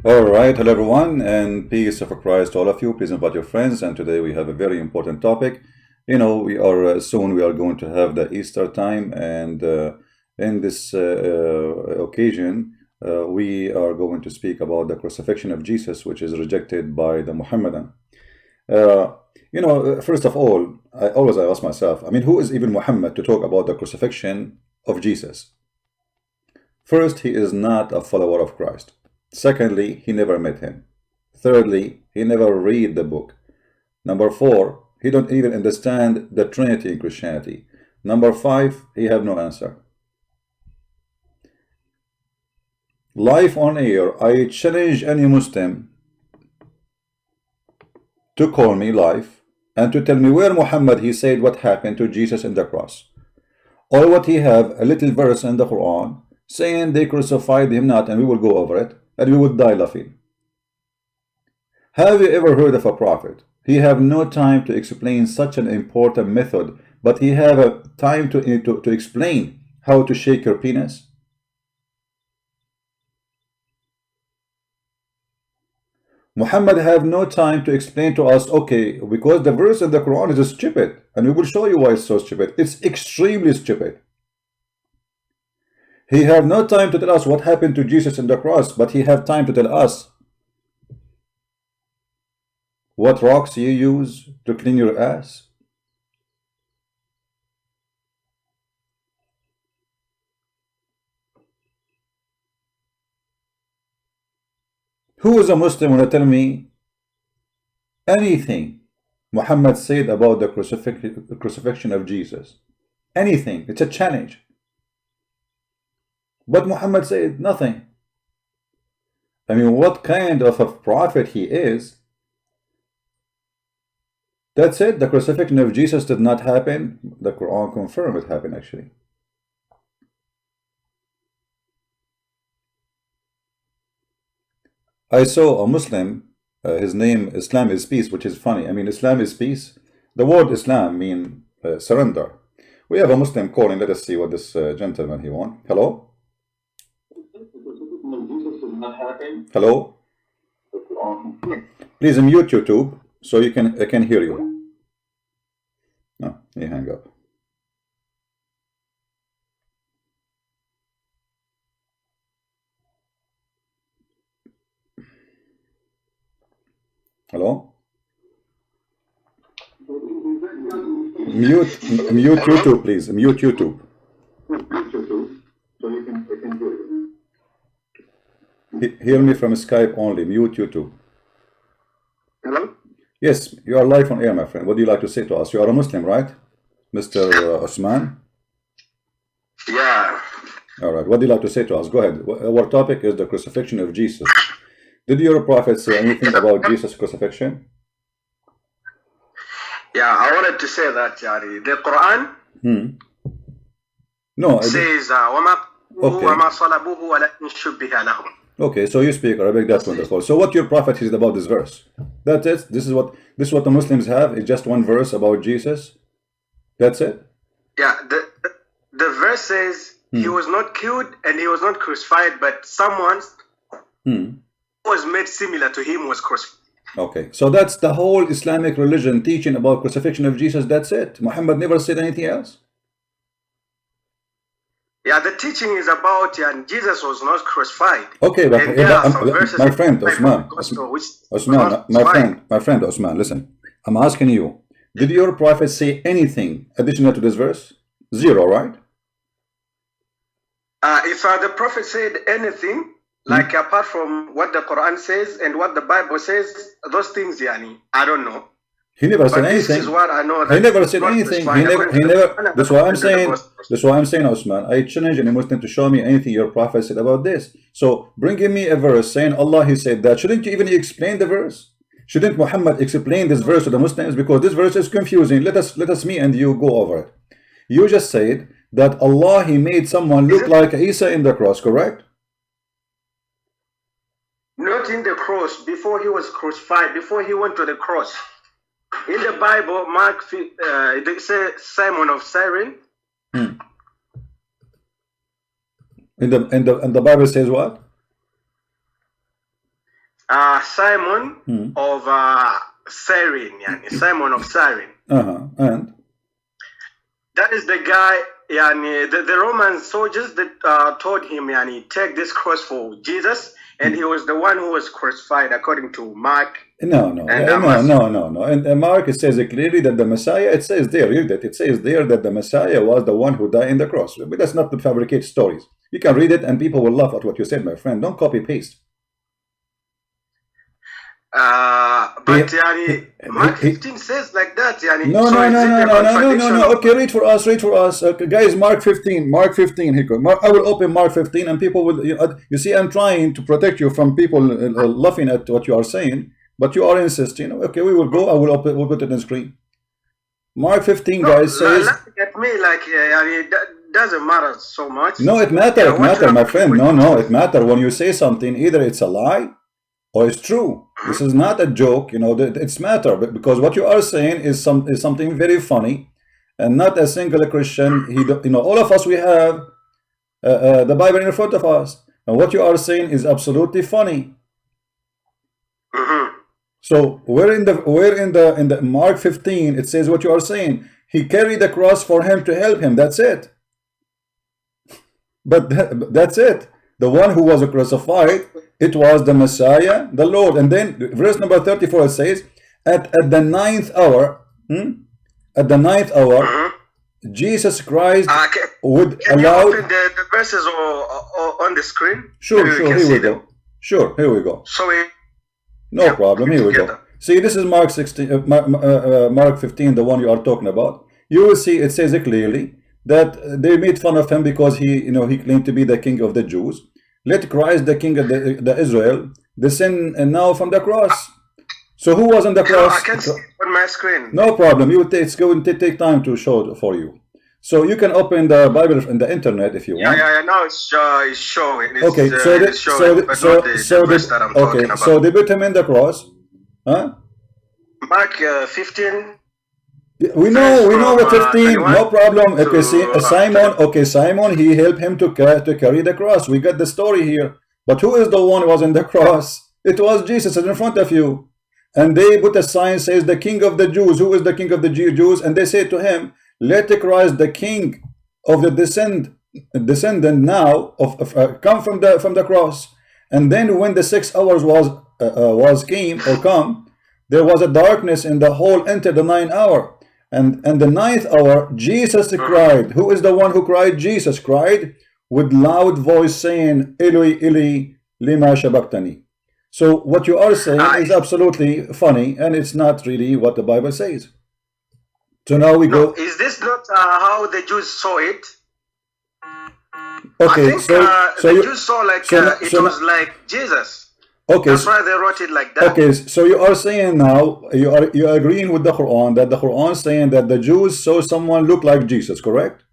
All right, hello everyone, and peace of Christ to all of you. Please invite your friends. And today we have a very important topic. We are soon we are going to have the Easter time, and in this occasion, we are going to speak about the crucifixion of Jesus, which is rejected by the Muhammadan. First of all, I ask myself, who is even Muhammad to talk about the crucifixion of Jesus? First, he is not a follower of Christ. Secondly, he never met him. Thirdly, he never read the book. Number 4, he don't even understand the Trinity in Christianity. Number 5, he have no answer. Live on air, I challenge any Muslim to call me live and to tell me where Muhammad he said what happened to Jesus in the cross, or what he have a little verse in the Quran saying they crucified him not, and we will go over it and we would die laughing. Have you ever heard of a prophet? He have no time to explain such an important method, but he have a time to explain how to shake your penis. Muhammad have no time to explain to us, okay, because the verse in the Quran is stupid, and we will show you why it's so stupid. It's extremely stupid. He have no time to tell us what happened to Jesus in the cross, but he have time to tell us what rocks you use to clean your ass. Who is a Muslim when they tell me anything Muhammad said about the crucifixion of Jesus? Anything. It's a challenge. But Muhammad said nothing. What kind of a prophet he is? That's it. The crucifixion of Jesus did not happen. The Quran confirmed it happened actually. I saw a Muslim, his name Islam is peace, which is funny. Islam is peace. The word Islam means surrender. We have a Muslim calling. Let us see what this gentleman he wants. Hello? Hello? Please mute YouTube so I can hear you. No, he hang up. Hello? Mute YouTube, please. Mute YouTube. Hear me from Skype only. Mute YouTube. Hello? Yes, you are live on air, my friend. What do you like to say to us? You are a Muslim, right? Mr. Osman? Yeah. All right. What do you like to say to us? Go ahead. Our topic is the crucifixion of Jesus. Did your prophet say anything about Jesus' crucifixion? Yeah, I wanted to say that the Quran No, says okay, so you speak Arabic, that's wonderful. So what your prophet says about this verse? That's it? This is what the Muslims have? It's just one verse about Jesus? That's it? Yeah, the verse says he was not killed and he was not crucified, but someone who was made similar to him was crucified. Okay, so that's the whole Islamic religion teaching about crucifixion of Jesus. That's it. Muhammad never said anything else. Yeah, the teaching is about Jesus was not crucified. Okay, but my friend Osman, my friend Osman, listen. I'm asking you, did your prophet say anything additional to this verse? Zero, right? If the prophet said anything, like apart from what the Quran says and what the Bible says, those things, I don't know. He never said anything. This is what I know. He never said anything. He never. That's why I'm saying. That's why I'm saying, Osman. I challenge any Muslim to show me anything your prophet said about this. So bringing me a verse saying Allah he said that. Shouldn't you even explain the verse? Shouldn't Muhammad explain this verse to the Muslims? Because this verse is confusing. Let us me and you go over it. You just said that Allah he made someone look like Isa in the cross, correct? Not in the cross. Before he was crucified. Before he went to the cross. In the Bible, Mark, they say Simon of Cyrene. And the Bible says what? of Cyrene, Simon of Cyrene. And that is the guy, the Roman soldiers that told him, take this cross for Jesus, and he was the one who was crucified according to Mark. No. And Mark, it says clearly that the Messiah, it says there, read it. It says there that the Messiah was the one who died in the cross. But that's not to fabricate stories. You can read it and people will laugh at what you said, my friend. Don't copy paste. But Mark 15 says like that. No. Okay, read for us. Guys, Mark 15. Here goes. I will open Mark 15 and people will, you see, I'm trying to protect you from people laughing at what you are saying, but you are insisting. Okay, we will go. We'll put it on screen. Mark 15, guys, says. Laughing at me it doesn't matter so much. No, it matters, my friend. No, it matters. When you say something, either it's a lie or it's true. This is not a joke, it's matter, because what you are saying is something very funny, and not a single Christian. All of us, we have the Bible in front of us, and what you are saying is absolutely funny. So where in the Mark 15 it says what you are saying? He carried the cross for him to help him. That's it. But that's it. The one who was crucified, it was the Messiah, the Lord. And then verse number 34, it says, at the ninth hour, Jesus Christ would allow. Can you open the verses on the screen? Sure, here we go. Sure, here we go. So no problem, here we go. See, this is Mark 16, Mark 15, the one you are talking about. You will see it says clearly that they made fun of him because he claimed to be the king of the Jews. Let Christ, the king of the Israel, descend now from the cross. So who was on the cross? I can see it on my screen. No problem. It's going to take time to show it for you. So you can open the Bible in the internet if you want. Yeah. Now it's showing. Okay. So they put him in the cross. Huh? Mark 15. We know what 15. No problem. Okay, see, Simon. He helped him to carry the cross. We got the story here. But who is the one who was in the cross? It was Jesus in front of you. And they put a sign says the King of the Jews. Who is the King of the Jews? And they say to him, let Christ, the King of the descendant now come from the cross. And then when the 6 hours come, there was a darkness in the whole into the 9th hour. And the 9th hour, Jesus cried. Who is the one who cried? Jesus cried with loud voice saying, Eloi, Eloi, lima shabachthani. So what you are saying is absolutely funny, and it's not really what the Bible says. So now we go. Is this not how the Jews saw it? Okay, I think, the Jews saw it was like Jesus. Okay, that's why they wrote it like that. Okay, so you are saying now you are agreeing with the Quran that the Quran is saying that the Jews saw someone look like Jesus, correct?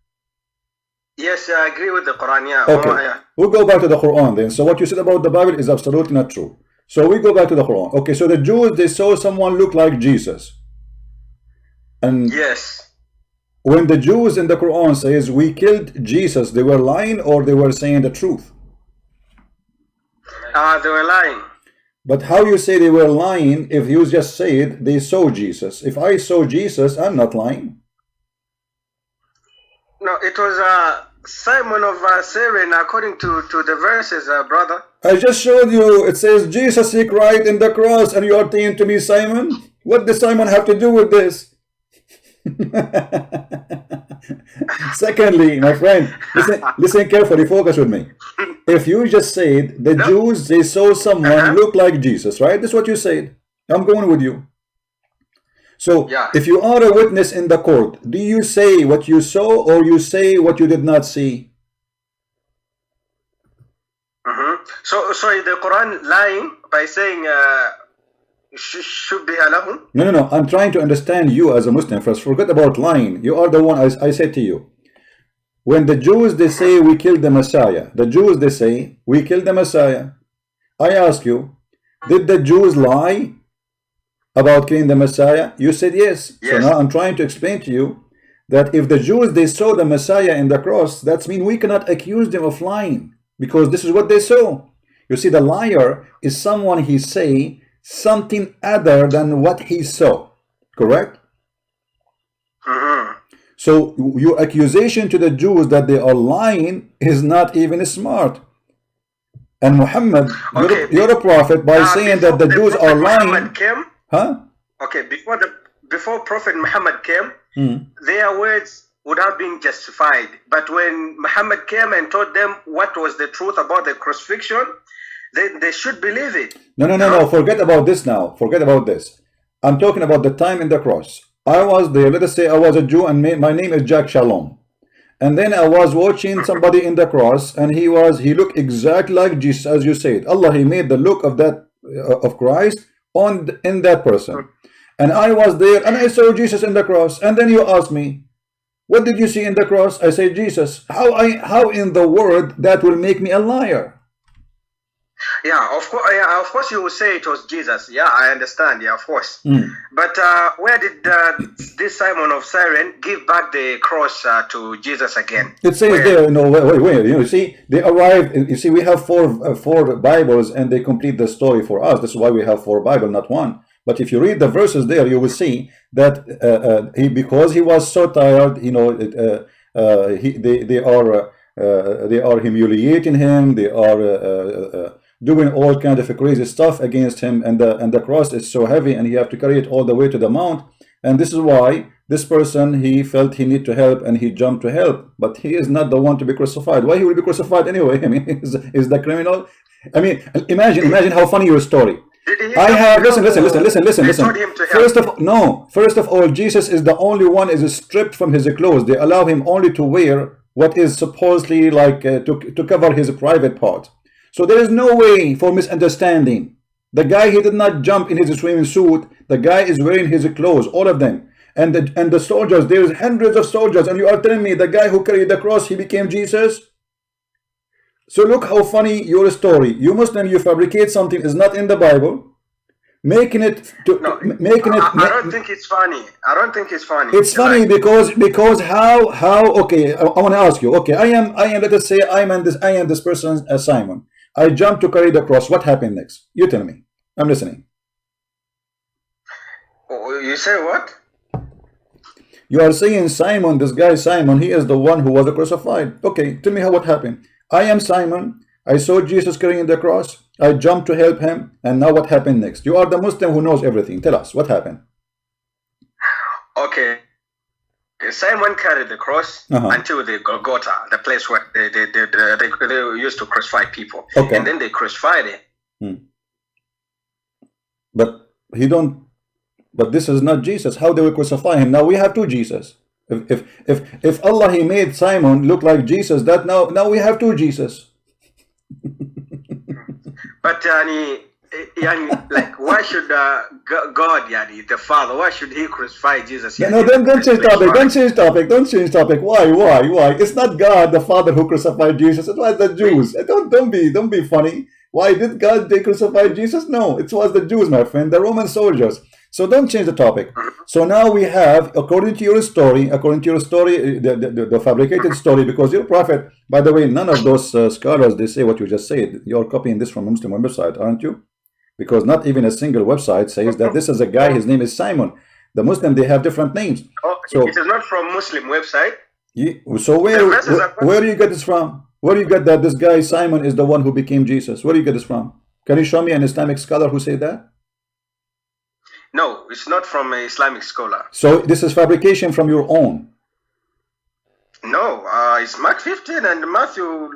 Yes, I agree with the Quran. Yeah. Okay, we'll go back to the Quran then. So what you said about the Bible is absolutely not true. So we go back to the Quran. Okay, so the Jews, they saw someone look like Jesus. And yes, when the Jews in the Quran says we killed Jesus, they were lying or they were saying the truth? They were lying. But how you say they were lying if you just said they saw Jesus? If I saw Jesus, I'm not lying. No, it was Simon of Cyrene, according to the verses, brother. I just showed you. It says Jesus, he cried in the cross, and you are saying to me, Simon? What does Simon have to do with this? Secondly, my friend, listen carefully, focus with me. If you just said the Jews, they saw someone look like Jesus, right? That's what you said. I'm going with you. So if you are a witness in the court, do you say what you saw or you say what you did not see? So is the Quran lying by saying shubbiha lahum? No. I'm trying to understand you as a Muslim first. Forget about lying. You are the one, I said to you. When the Jews, they say we killed the Messiah. The Jews, they say we killed the Messiah. I ask you, did the Jews lie about killing the Messiah? You said yes. So now I'm trying to explain to you that if the Jews, they saw the Messiah in the cross, that means we cannot accuse them of lying because this is what they saw. You see, the liar is someone he say something other than what he saw. Correct? So your accusation to the Jews that they are lying is not even smart. And Muhammad, you're a prophet by saying that the Jews are lying. Came, huh? Okay, before Prophet Muhammad came, their words would have been justified. But when Muhammad came and told them what was the truth about the crucifixion, they should believe it. No. Forget about this now. Forget about this. I'm talking about the time in the cross. I was there. Let us say I was a Jew and my name is Jack Shalom. And then I was watching somebody in the cross, and he looked exactly like Jesus, as you said. Allah, he made the look of that of Christ in that person. And I was there, and I saw Jesus in the cross. And then you ask me, what did you see in the cross? I say Jesus. How in the world that will make me a liar? Yeah, of course you will say it was Jesus. Yeah, I understand. Yeah, of course. But where did this Simon of Cyrene give back the cross to Jesus again? It says there, wait. You see, they arrived. You see, we have four Bibles, and they complete the story for us. That's why we have 4 Bibles, not 1. But if you read the verses there, you will see that because he was so tired, they are humiliating him. They are doing all kind of crazy stuff against him, and the cross is so heavy, and he have to carry it all the way to the mount. And this is why this person, he felt he need to help, and he jumped to help. But he is not the one to be crucified. Why he will be crucified anyway? I mean, is the criminal? I mean, imagine how funny your story. I have listen. First of all, Jesus is the only one is stripped from his clothes. They allow him only to wear what is supposedly like to cover his private part. So there is no way for misunderstanding. The guy, he did not jump in his swimming suit. The guy is wearing his clothes, all of them. And the soldiers, there's hundreds of soldiers, and you are telling me the guy who carried the cross, he became Jesus? So look how funny your story. You Muslim, you fabricate something is not in the Bible, making it to I don't think it's funny. I don't think it's funny. It's funny because how okay, I want to ask you. Okay, I am let us say I am this person, Simon. I jump to carry the cross. What happened next? You tell me. I'm listening. You say what? You are saying Simon, this guy Simon, he is the one who was crucified. Okay, tell me what happened. I am Simon. I saw Jesus carrying the cross. I jumped to help him. And now what happened next? You are the Muslim who knows everything. Tell us, what happened? Okay. Simon carried the cross until the Golgotha, the place where they used to crucify people. Okay. And then they crucified him. But this is not Jesus. How they will crucify him? Now we have 2 Jesus. If Allah, he made Simon look like Jesus, that now we have 2 Jesus. But like, why should God, the Father, why should he crucify Jesus? No, don't change topic. Don't change topic. Why? It's not God the Father who crucified Jesus. It was the Jews. Don't be funny. Why did God crucify Jesus? No, it was the Jews, my friend, the Roman soldiers. So don't change the topic. So now we have, according to your story, the fabricated story, because your prophet, by the way, none of those scholars, they say what you just said. You're copying this from a Muslim website, aren't you? Because not even a single website says that this is a guy, his name is Simon. The Muslim, they have different names. So it is not from Muslim website. So where do you get this from? Where do you get that this guy Simon is the one who became Jesus? Where do you get this from? Can you show me an Islamic scholar who said that? No, it's not from an Islamic scholar. So this is fabrication from your own? No, it's Mark 15 and Matthew.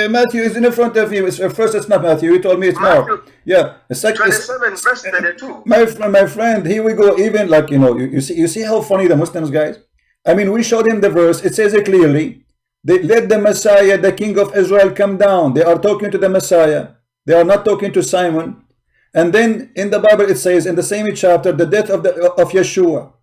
Matthew is in front of you. First, it's not Matthew. You told me it's Mark. Yeah, it's 27 verse 32. My friend, here we go. Even like you see how funny the Muslims, guys. I mean, we showed him the verse. It says it clearly. They let the Messiah, the King of Israel, come down. They are talking to the Messiah. They are not talking to Simon. And then in the Bible it says in the same chapter, the death of Yeshua,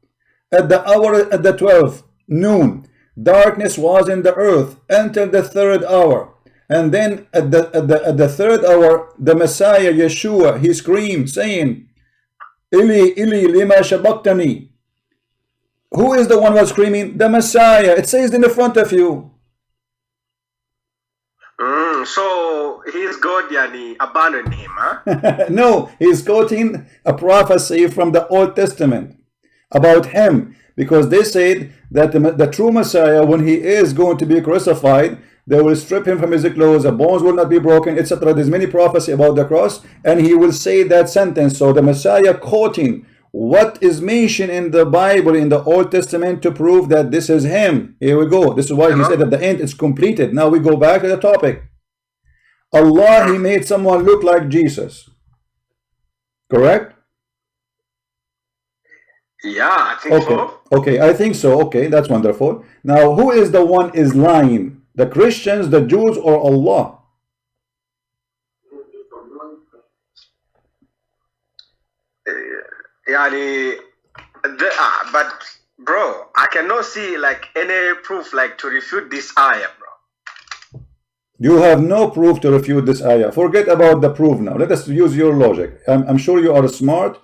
at the hour at the 12th noon, darkness was in the earth until the 3rd hour. And then at the 3rd hour, the Messiah Yeshua, he screamed, saying, Ili, Ili, lima shabaktani. Who is the one who was screaming? The Messiah. It says in the front of you. So his God, yani, abandoned him, huh? No, he's quoting a prophecy from the Old Testament about him, because they said that the true Messiah, when he is going to be crucified, they will strip him from his clothes, the bones will not be broken, etc. There's many prophecy about the cross, and he will say that sentence. So the Messiah quoting what is mentioned in the Bible, in the Old Testament, to prove that this is him. Here we go. This is why he said at the end it's completed. Now we go back to the topic. Allah, he made someone look like Jesus. Correct? Yeah, I think so. Okay, I think so. Okay, that's wonderful. Now, who is the one is lying? The Christians, the Jews, or Allah? But bro, I cannot see like any proof like to refute this ayah, bro. You have no proof to refute this ayah. Forget about the proof now. Let us use your logic. I'm sure you are smart,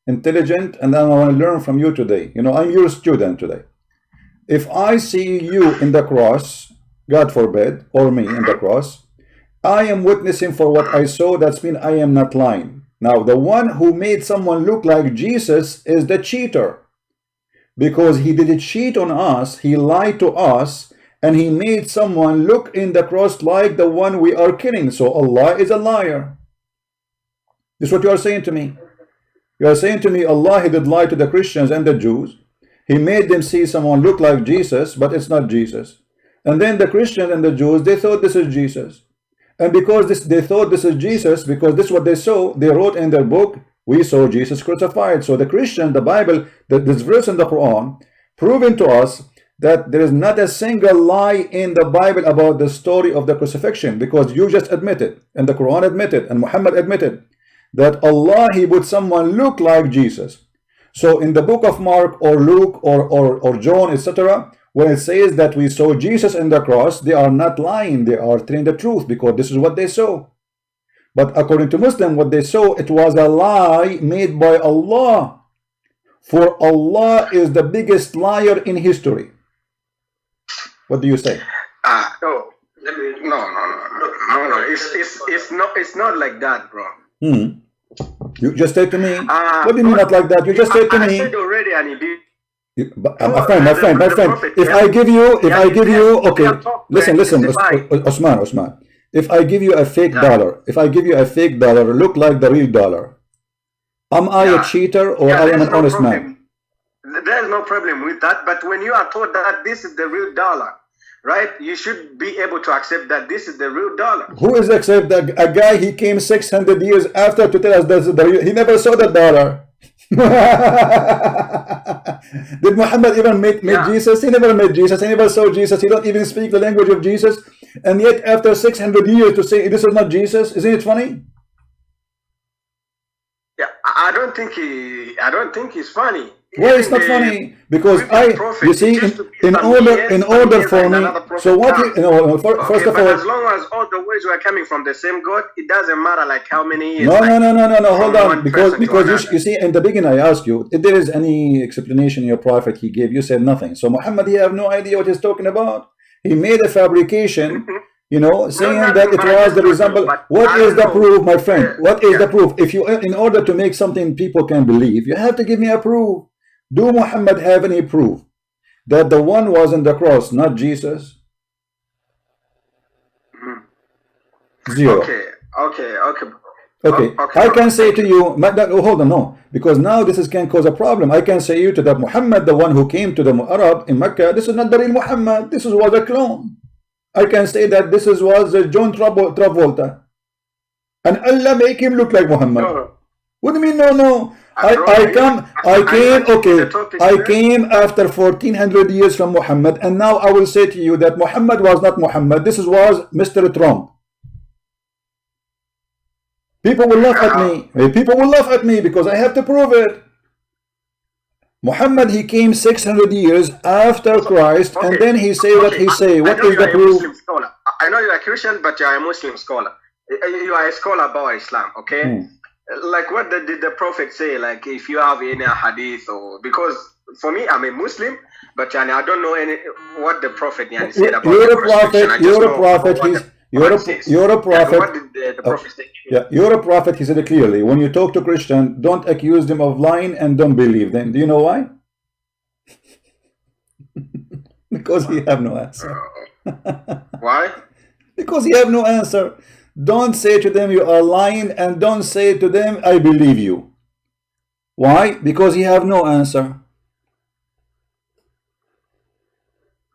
intelligent, and I want to learn from you today. You know, I'm your student today. If I see you in the cross, God forbid, or me in the cross, I am witnessing for what I saw. That's mean I am not lying. Now, the one who made someone look like Jesus is the cheater, because he didn't cheat on us, he lied to us, and he made someone look in the cross like the one we are killing. So Allah is a liar. This is what you are saying to me. You are saying to me, Allah, he did lie to the Christians and the Jews. He made them see someone look like Jesus, but it's not Jesus. And then the Christians and the Jews, they thought this is Jesus. And because they thought this is Jesus, because this is what they saw, they wrote in their book, we saw Jesus crucified. So the Christian, the Bible, this verse in the Quran, proving to us that there is not a single lie in the Bible about the story of the crucifixion, because you just admitted, and the Quran admitted, and Muhammad admitted, that Allah, he would someone look like Jesus. So in the book of Mark or Luke or John, etc., when it says that we saw Jesus in the cross, they are not lying, they are telling the truth, because this is what they saw. But according to Muslim, what they saw, it was a lie made by Allah. For Allah is the biggest liar in history. What do you say? No. It's not like that, bro. You just said to me. What do you mean not like that? You just said to me. I said already, and he did. My friend. If I give you, okay, listen, Osman. If I give you a fake dollar, look like the real dollar, am I a cheater or I am an honest man? There's no problem with that. But when you are told that this is the real dollar, right, you should be able to accept that this is the real dollar. Who is accept that? A guy, he came 600 years after to tell us that's the real. He never saw the dollar. Did Muhammad even meet Jesus? He never met Jesus. He never saw Jesus. He don't even speak the language of Jesus. And yet after 600 years to say this is not Jesus, isn't it funny? Yeah, I don't think he's funny. Well, it's not funny, because you see, in order for me, so what, first of all, as long as all the words were coming from the same God, it doesn't matter like how many years. No, hold on, because you see, in the beginning I asked you if there is any explanation your prophet he gave, you said nothing. So Muhammad, he have no idea what he's talking about. He made a fabrication, you know, saying that it was the resemble. What is the proof, my friend? What is the proof? If you, in order to make something people can believe, you have to give me a proof. Do Muhammad have any proof that the one was on the cross, not Jesus? Zero. Okay. I can say to you, hold on, no, because now this can cause a problem. I can say you to that Muhammad, the one who came to the Arab in Mecca, this is not the real Muhammad. This was a clone. I can say that this was John Travolta, and Allah make him look like Muhammad. No. What do you mean? No. I came after 1400 years from Muhammad, and now I will say to you that Muhammad was not Muhammad. This was Mr. Trump. People will laugh at me. People will laugh at me because I have to prove it. Muhammad, he came 600 years after Christ, and then he say what he say. What is the proof? I know you are a Christian, but you are a Muslim scholar. You are a scholar about Islam, okay? Like what did the Prophet say? Like if you have any hadith, or because for me I'm a Muslim, but I don't know what the Prophet said about you're a prophet. You're a prophet. Yeah, what did the prophet say? Yeah, you're a prophet. He said it clearly. When you talk to Christian, don't accuse them of lying and don't believe them. Do you know why? Because he have no answer. Why? Because he have no answer. Don't say to them you are lying, and don't say to them I believe you. Why? Because he have no answer.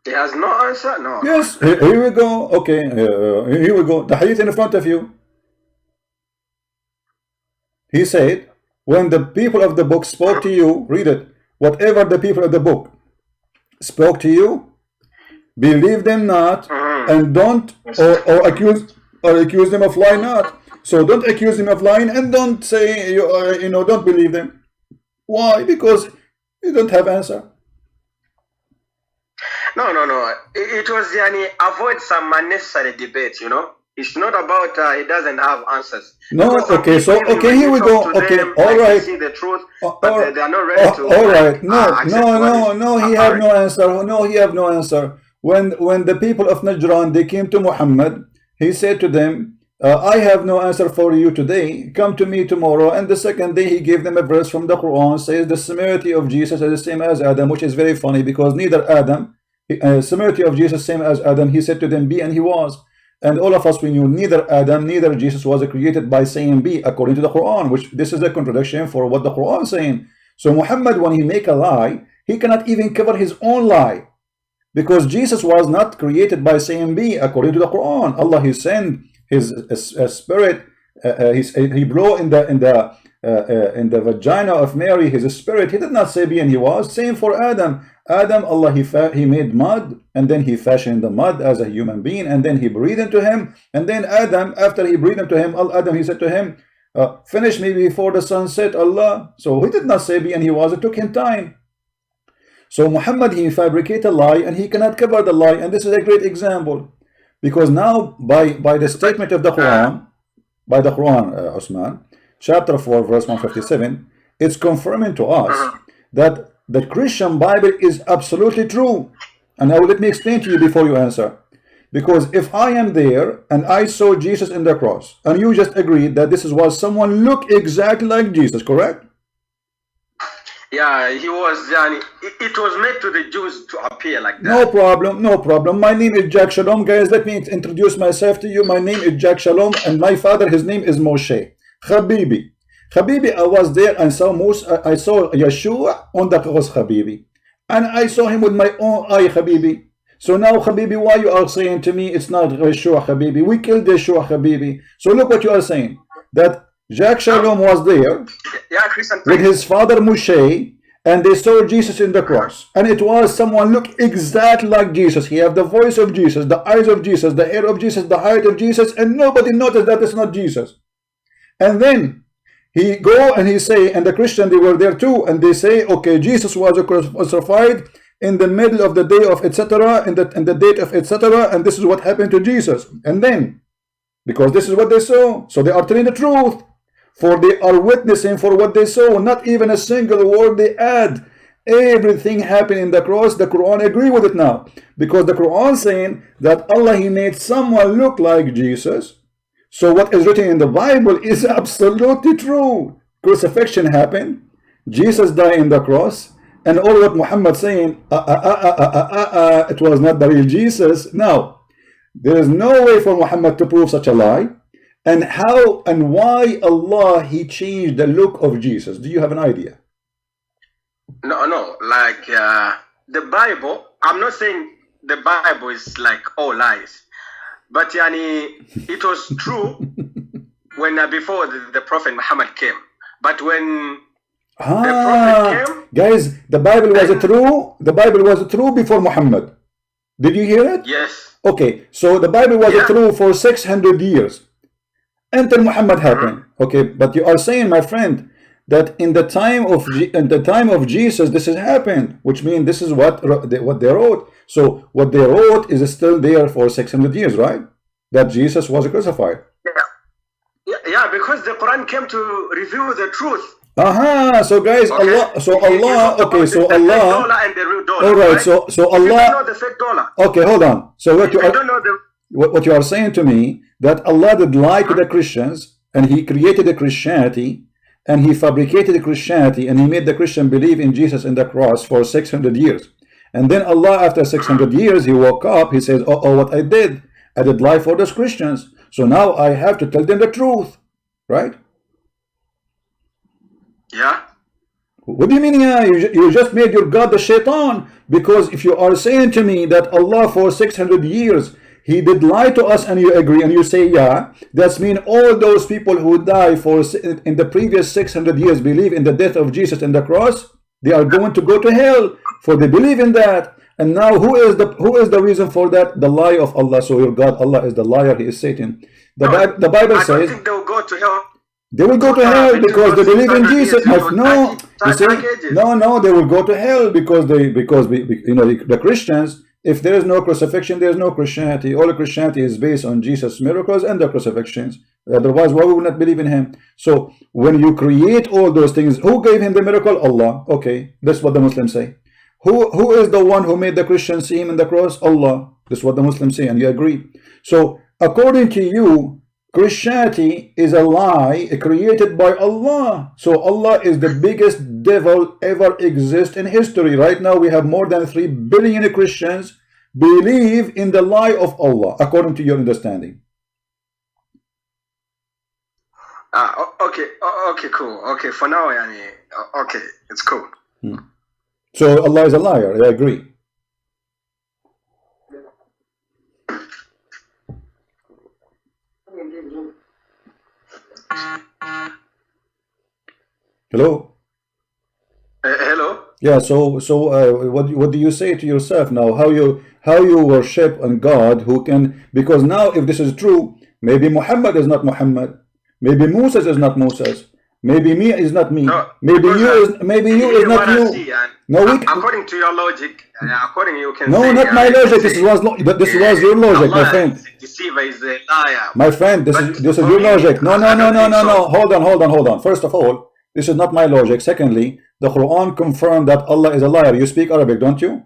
He has no answer? No. Yes, here we go. Okay, here we go. The hadith in front of you. He said, when the people of the book spoke to you, read it, whatever the people of the book spoke to you, believe them not, and don't, or accuse them of lying not. So don't accuse them of lying, and don't say, don't believe them. Why? Because you don't have answer. No. It was avoid some unnecessary debates, It's not about he doesn't have answers. No, okay, so okay, here we go. Okay, all right. See the truth, but they are not ready to. All right, no, he have no answer. No, he have no answer. When the people of Najran, they came to Muhammad, he said to them, I have no answer for you today. Come to me tomorrow. And the second day, he gave them a verse from the Quran, says the similarity of Jesus is the same as Adam, which is very funny because neither Adam, similarity of Jesus same as Adam. He said to them, be, and he was. And all of us, we knew neither Adam, neither Jesus was created by saying be, according to the Quran, which this is a contradiction for what the Quran is saying. So Muhammad, when he make a lie, he cannot even cover his own lie. Because Jesus was not created by saying be, according to the Quran. Allah, he sent his spirit, he blew in the vagina of Mary, his spirit. He did not say be, and he was. Same for Adam. Adam, Allah, he made mud, and then he fashioned the mud as a human being, and then he breathed into him. And then Adam, after he breathed into him, Adam, he said to him, finish me before the sun set, Allah. So he did not say be, and he was. It took him time. So Muhammad, he fabricated a lie, and he cannot cover the lie. And this is a great example, because now by the statement of the Quran, Osman, chapter 4, verse 157, it's confirming to us that the Christian Bible is absolutely true. And now let me explain to you before you answer. Because if I am there and I saw Jesus in the cross, and you just agreed that this was someone look exactly like Jesus, correct? Yeah, he was. It was made to the Jews to appear like that. No problem. My name is Jack Shalom, guys. Let me introduce myself to you. My name is Jack Shalom, and my father, his name is Moshe. Habibi, I was there and saw I saw Yeshua on the cross, Habibi, and I saw him with my own eye, Habibi. So now, Habibi, why you are saying to me it's not Yeshua, Habibi? We killed Yeshua, Habibi. So look what you are saying, that Jack Shalom was there with his father Moshe, and they saw Jesus in the cross, and it was someone look exactly like Jesus. He have the voice of Jesus, the eyes of Jesus, the hair of Jesus, the height of Jesus, and nobody noticed that it's not Jesus. And then he go and he say, and the Christian, they were there too, and they say, okay, Jesus was crucified in the middle of the day of etc., in the date of etc., and this is what happened to Jesus. And then, because this is what they saw, so they are telling the truth, for they are witnessing for what they saw. Not even a single word they add. Everything happened in the cross. The Quran agree with it now, because the Quran saying that Allah, he made someone look like Jesus. So what is written in the Bible is absolutely true. Crucifixion happened, Jesus died in the cross, and all what Muhammad saying, it was not the real Jesus. Now, there is no way for Muhammad to prove such a lie. And how and why Allah, he changed the look of Jesus? Do you have an idea? No, like the Bible, I'm not saying the Bible is like all lies, but it was true when before the Prophet Muhammad came. But when the Prophet came, guys, the Bible was true. The Bible was true before Muhammad. Did you hear it? Yes. Okay, so the Bible was true for 600 years until Muhammad happened. Okay, but you are saying, my friend, that in the time of Jesus, this has happened, which means this is what they wrote. So what they wrote is still there for 600 years, right? That Jesus was crucified. Yeah, because the Quran came to reveal the truth. So guys, okay. Allah, so Allah, okay, so the Allah, fake dollar and the real dollar, all right, right? so Allah, you don't know the fake dollar. Okay, hold on. So what you don't know the what you are saying to me, that Allah did lie to the Christians, and he created a Christianity, and he fabricated a Christianity, and he made the Christian believe in Jesus in the cross for 600 years. And then Allah, after 600 years, he woke up, he says, oh, what I did lie for those Christians. So now I have to tell them the truth, right? Yeah. What do you mean, yeah? You just made your God the shaitan. Because if you are saying to me that Allah for 600 years, he did lie to us, and you agree, and you say, yeah, that's mean all those people who die in the previous 600 years believe in the death of Jesus in the cross, they are going to go to hell, for they believe in that. And now who is the reason for that? The lie of Allah. So your God, Allah, is the liar, he is Satan. The Bible says, I don't think they will go to hell. They will go to hell because they believe in Jesus. No, you see, no, they will go to hell because the Christians, if there is no crucifixion, there is no Christianity. All Christianity is based on Jesus' miracles and the crucifixions. Otherwise, why would we not believe in him? So when you create all those things, who gave him the miracle? Allah. Okay, that's what the Muslims say. Who is the one who made the Christians see him in the cross? Allah. That's what the Muslims say, and you agree. So according to you, Christianity is a lie created by Allah. So Allah is the biggest devil ever exist in history. Right now we have more than 3 billion Christians believe in the lie of Allah, according to your understanding. Okay, cool. Okay, for now, okay, it's cool. So Allah is a liar, I agree. Hello. Hello. Yeah. So what do you say to yourself now? How you worship a God who can? Because now, if this is true, maybe Muhammad is not Muhammad. Maybe Moses is not Moses. Maybe me is not me. No, maybe you is not you. No, according to your logic, according you can. No, say, not my logic. This was your logic, my friend. Deceiver is a liar. My friend, this is your logic. No. Hold on. First of all, this is not my logic. Secondly, the Quran confirmed that Allah is a liar. You speak Arabic, don't you?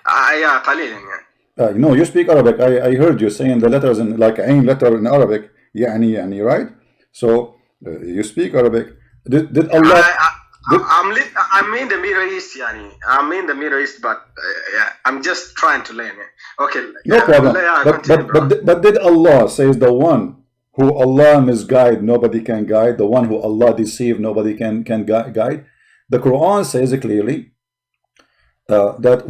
Yeah, قليلا. No, you speak Arabic. I heard you saying the letters in like ain letter in Arabic. يعني, right? So you speak Arabic. Did Allah? I'm in the Middle East, I'm in the Middle East, but I'm just trying to learn. Okay. No problem. But did Allah says the one who Allah misguide, nobody can guide. The one who Allah deceive, nobody can guide. The Quran says clearly that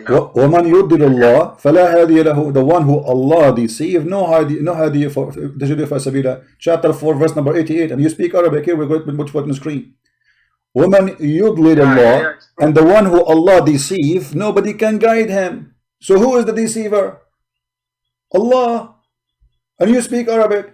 وَمَنْ يُضِّلِ اللَّهِ فَلَا هَادِيَ لَهُ. The one who Allah deceive, no hadi for sabila. Chapter 4, verse number 88. And you speak Arabic. Here we're going to put on the screen. وَمَنْ يُضْلِلِ اللَّهِ. And the one who Allah deceive, nobody can guide him. So who is the deceiver? Allah. And you speak Arabic.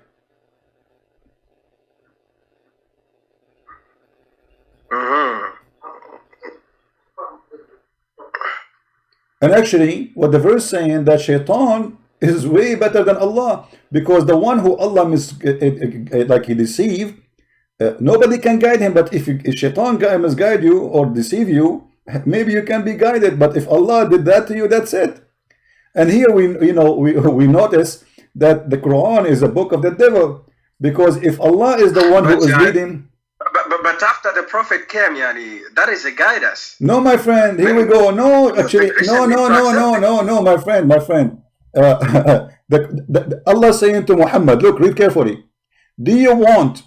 And actually, what the verse saying that shaitan is way better than Allah, because the one who Allah he deceive, nobody can guide him. But if shaitan misguide you or deceive you, maybe you can be guided. But if Allah did that to you, that's it. And here we notice that the Quran is a book of the devil, because if Allah is the one who is leading. But after the Prophet came, that is a guidance. No, my friend, here we go. No, actually, no, my friend. Allah saying to Muhammad, look, read carefully. Do you want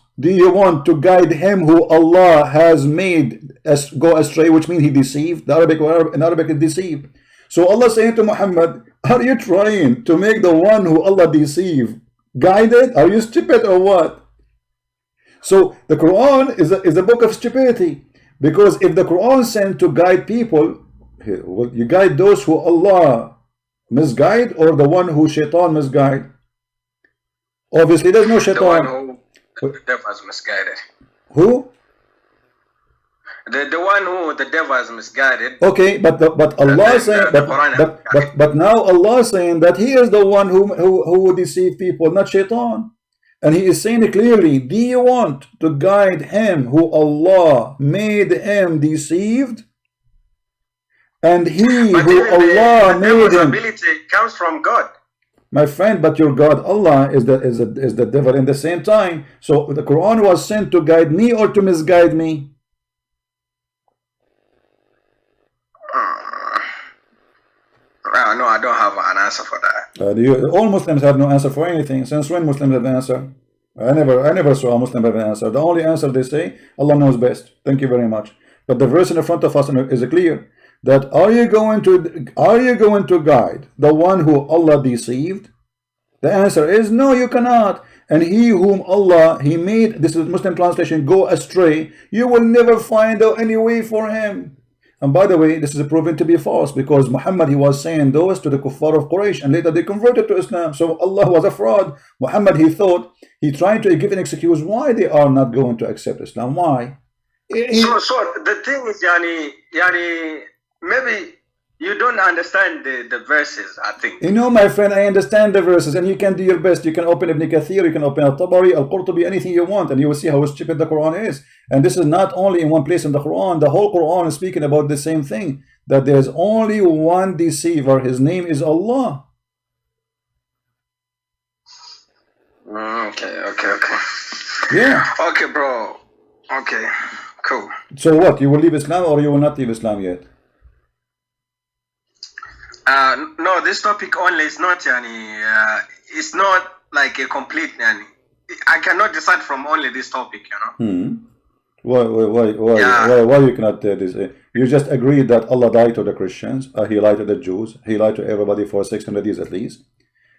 to guide him who Allah has made go astray, which means he deceived? In Arabic is deceived. So Allah saying to Muhammad, are you trying to make the one who Allah deceived guided? Are you stupid or what? So the Quran is a book of stupidity, because if the Quran sent to guide people, well, you guide those who Allah misguide or the one who shaitan misguide? Obviously there's no shaitan. The one who the devil has misguided. Who? The one who the devil has misguided. Okay, but Allah saying but now Allah saying that he is the one who deceive people, not shaitan. And he is saying clearly, do you want to guide him who Allah made him deceived? And he But who even Allah the made devil's him, ability comes from God. my friend, but your God Allah is the devil in the same time. So the Quran was sent to guide me or to misguide me? No, I don't have an answer for that. All Muslims have no answer for anything. Since when Muslims have an answer? I never saw a Muslim have an answer. The only answer they say, Allah knows best. Thank you very much. But the verse in front of us is clear that are you going to guide the one who Allah deceived? The answer is no, you cannot. And he whom Allah he made, this is Muslim translation, go astray, you will never find out any way for him. And by the way, this is proven to be false, because Muhammad, he was saying those to the kuffar of Quraysh, and later they converted to Islam. So Allah was a fraud. Muhammad, he thought, he tried to give an excuse why they are not going to accept Islam. Why? So the thing is, maybe you don't understand the verses, I think. You know, my friend, I understand the verses, and you can do your best. You can open Ibn Kathir, you can open Al-Tabari, Al-Qurtubi, anything you want, and you will see how stupid the Quran is. And this is not only in one place in the Quran. The whole Quran is speaking about the same thing, that there is only one deceiver. His name is Allah. Okay. Yeah. Okay, bro. Okay, cool. So what? You will leave Islam or you will not leave Islam yet? No, this topic only is not, it's not like a complete, I cannot decide from only this topic, Why you cannot this? You just agreed that Allah died to the Christians, he lied to the Jews, he lied to everybody for 600 years at least,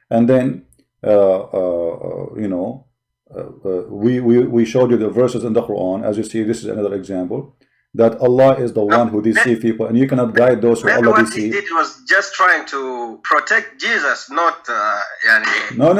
and then we showed you the verses in the Quran. As you see, this is another example that Allah is the one who deceives people, and you cannot guide those who Allah deceives. What he did was just trying to protect Jesus, not No.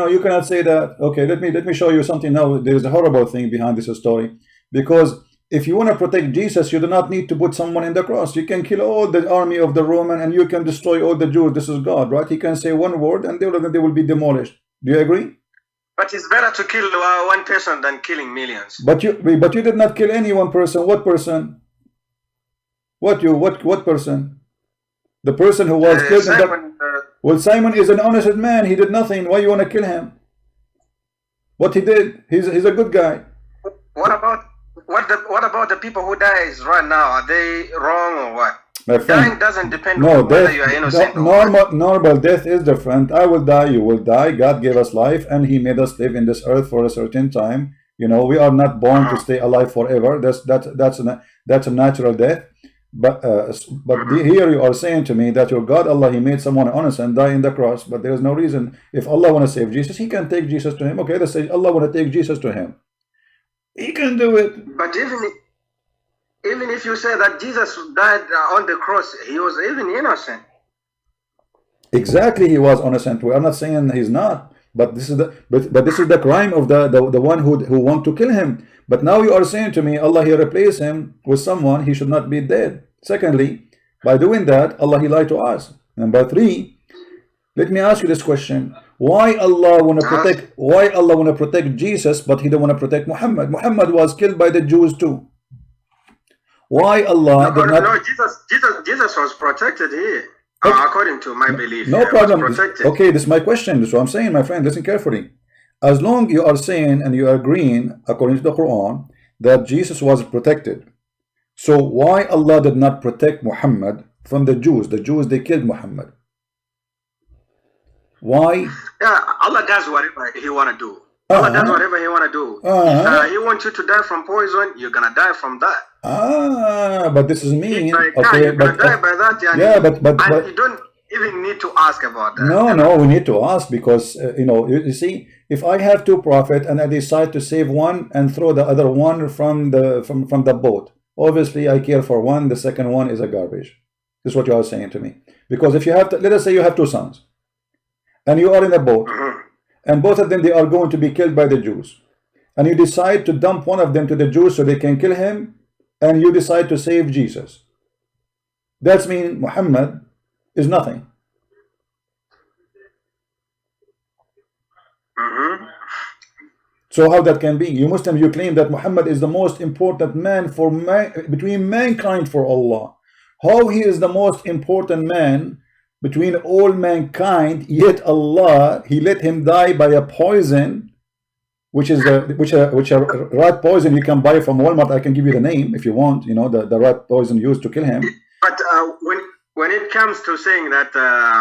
You cannot say that. Okay, let me show you something now. There is a horrible thing behind this story, because if you want to protect Jesus, you do not need to put someone in the cross. You can kill all the army of the Roman, and you can destroy all the Jews. This is God, right? He can say one word, and they will be demolished. Do you agree? But it's better to kill one person than killing millions. But you did not kill any one person. What person? What person? The person who was killed. Simon, well, Simon is an honest man. He did nothing. Why you want to kill him? What he did? He's a good guy. What about the people who dies right now? Are they wrong or what? My friend, dying doesn't depend on whether you are innocent. Normal death is different. I will die, you will die. God gave us life, and He made us live in this earth for a certain time. We are not born to stay alive forever. That's a natural death. But here you are saying to me that your God Allah, He made someone honest and die in the cross. But there is no reason. If Allah want to save Jesus, He can take Jesus to Him. Okay, let's say Allah want to take Jesus to Him. He can do it. But even if you say that Jesus died on the cross, he was even innocent. Exactly, he was innocent. We are not saying he's not, but this is the crime of the one who want to kill him. But now you are saying to me, Allah, He replaced him with someone, he should not be dead. Secondly, by doing that, Allah, He lied to us. Number 3, let me ask you this question: Why Allah want to protect Jesus, but He don't want to protect Muhammad? Muhammad was killed by the Jews too. Why Allah did not? No, Jesus was protected here, according to my belief. No problem. Okay, this is my question. This is what I'm saying, my friend. Listen carefully. As long you are saying and you are agreeing, according to the Quran, that Jesus was protected, so why Allah did not protect Muhammad from the Jews? The Jews, they killed Muhammad. Why? Yeah, Allah does whatever He want to do. Allah does whatever He want to do. If He wants you to die from poison, you're gonna die from that. But this is mean. Okay, you're gonna die by that. But you don't even need to ask about that. No, we need to ask, because you see, if I have 2 prophets and I decide to save one and throw the other one from the boat, obviously I care for one. The second one is a garbage. This is what you are saying to me. Because if you have let us say you have 2 sons, and you are in a boat. And both of them, they are going to be killed by the Jews. And you decide to dump one of them to the Jews so they can kill him. And you decide to save Jesus. That means Muhammad is nothing. So how that can be? You Muslims, you claim that Muhammad is the most important man between mankind for Allah. How he is the most important man between all mankind, yet Allah, he let him die by a poison, which is a rat poison you can buy from Walmart. I can give you the name if you want, you know, the rat poison used to kill him. But when it comes to saying that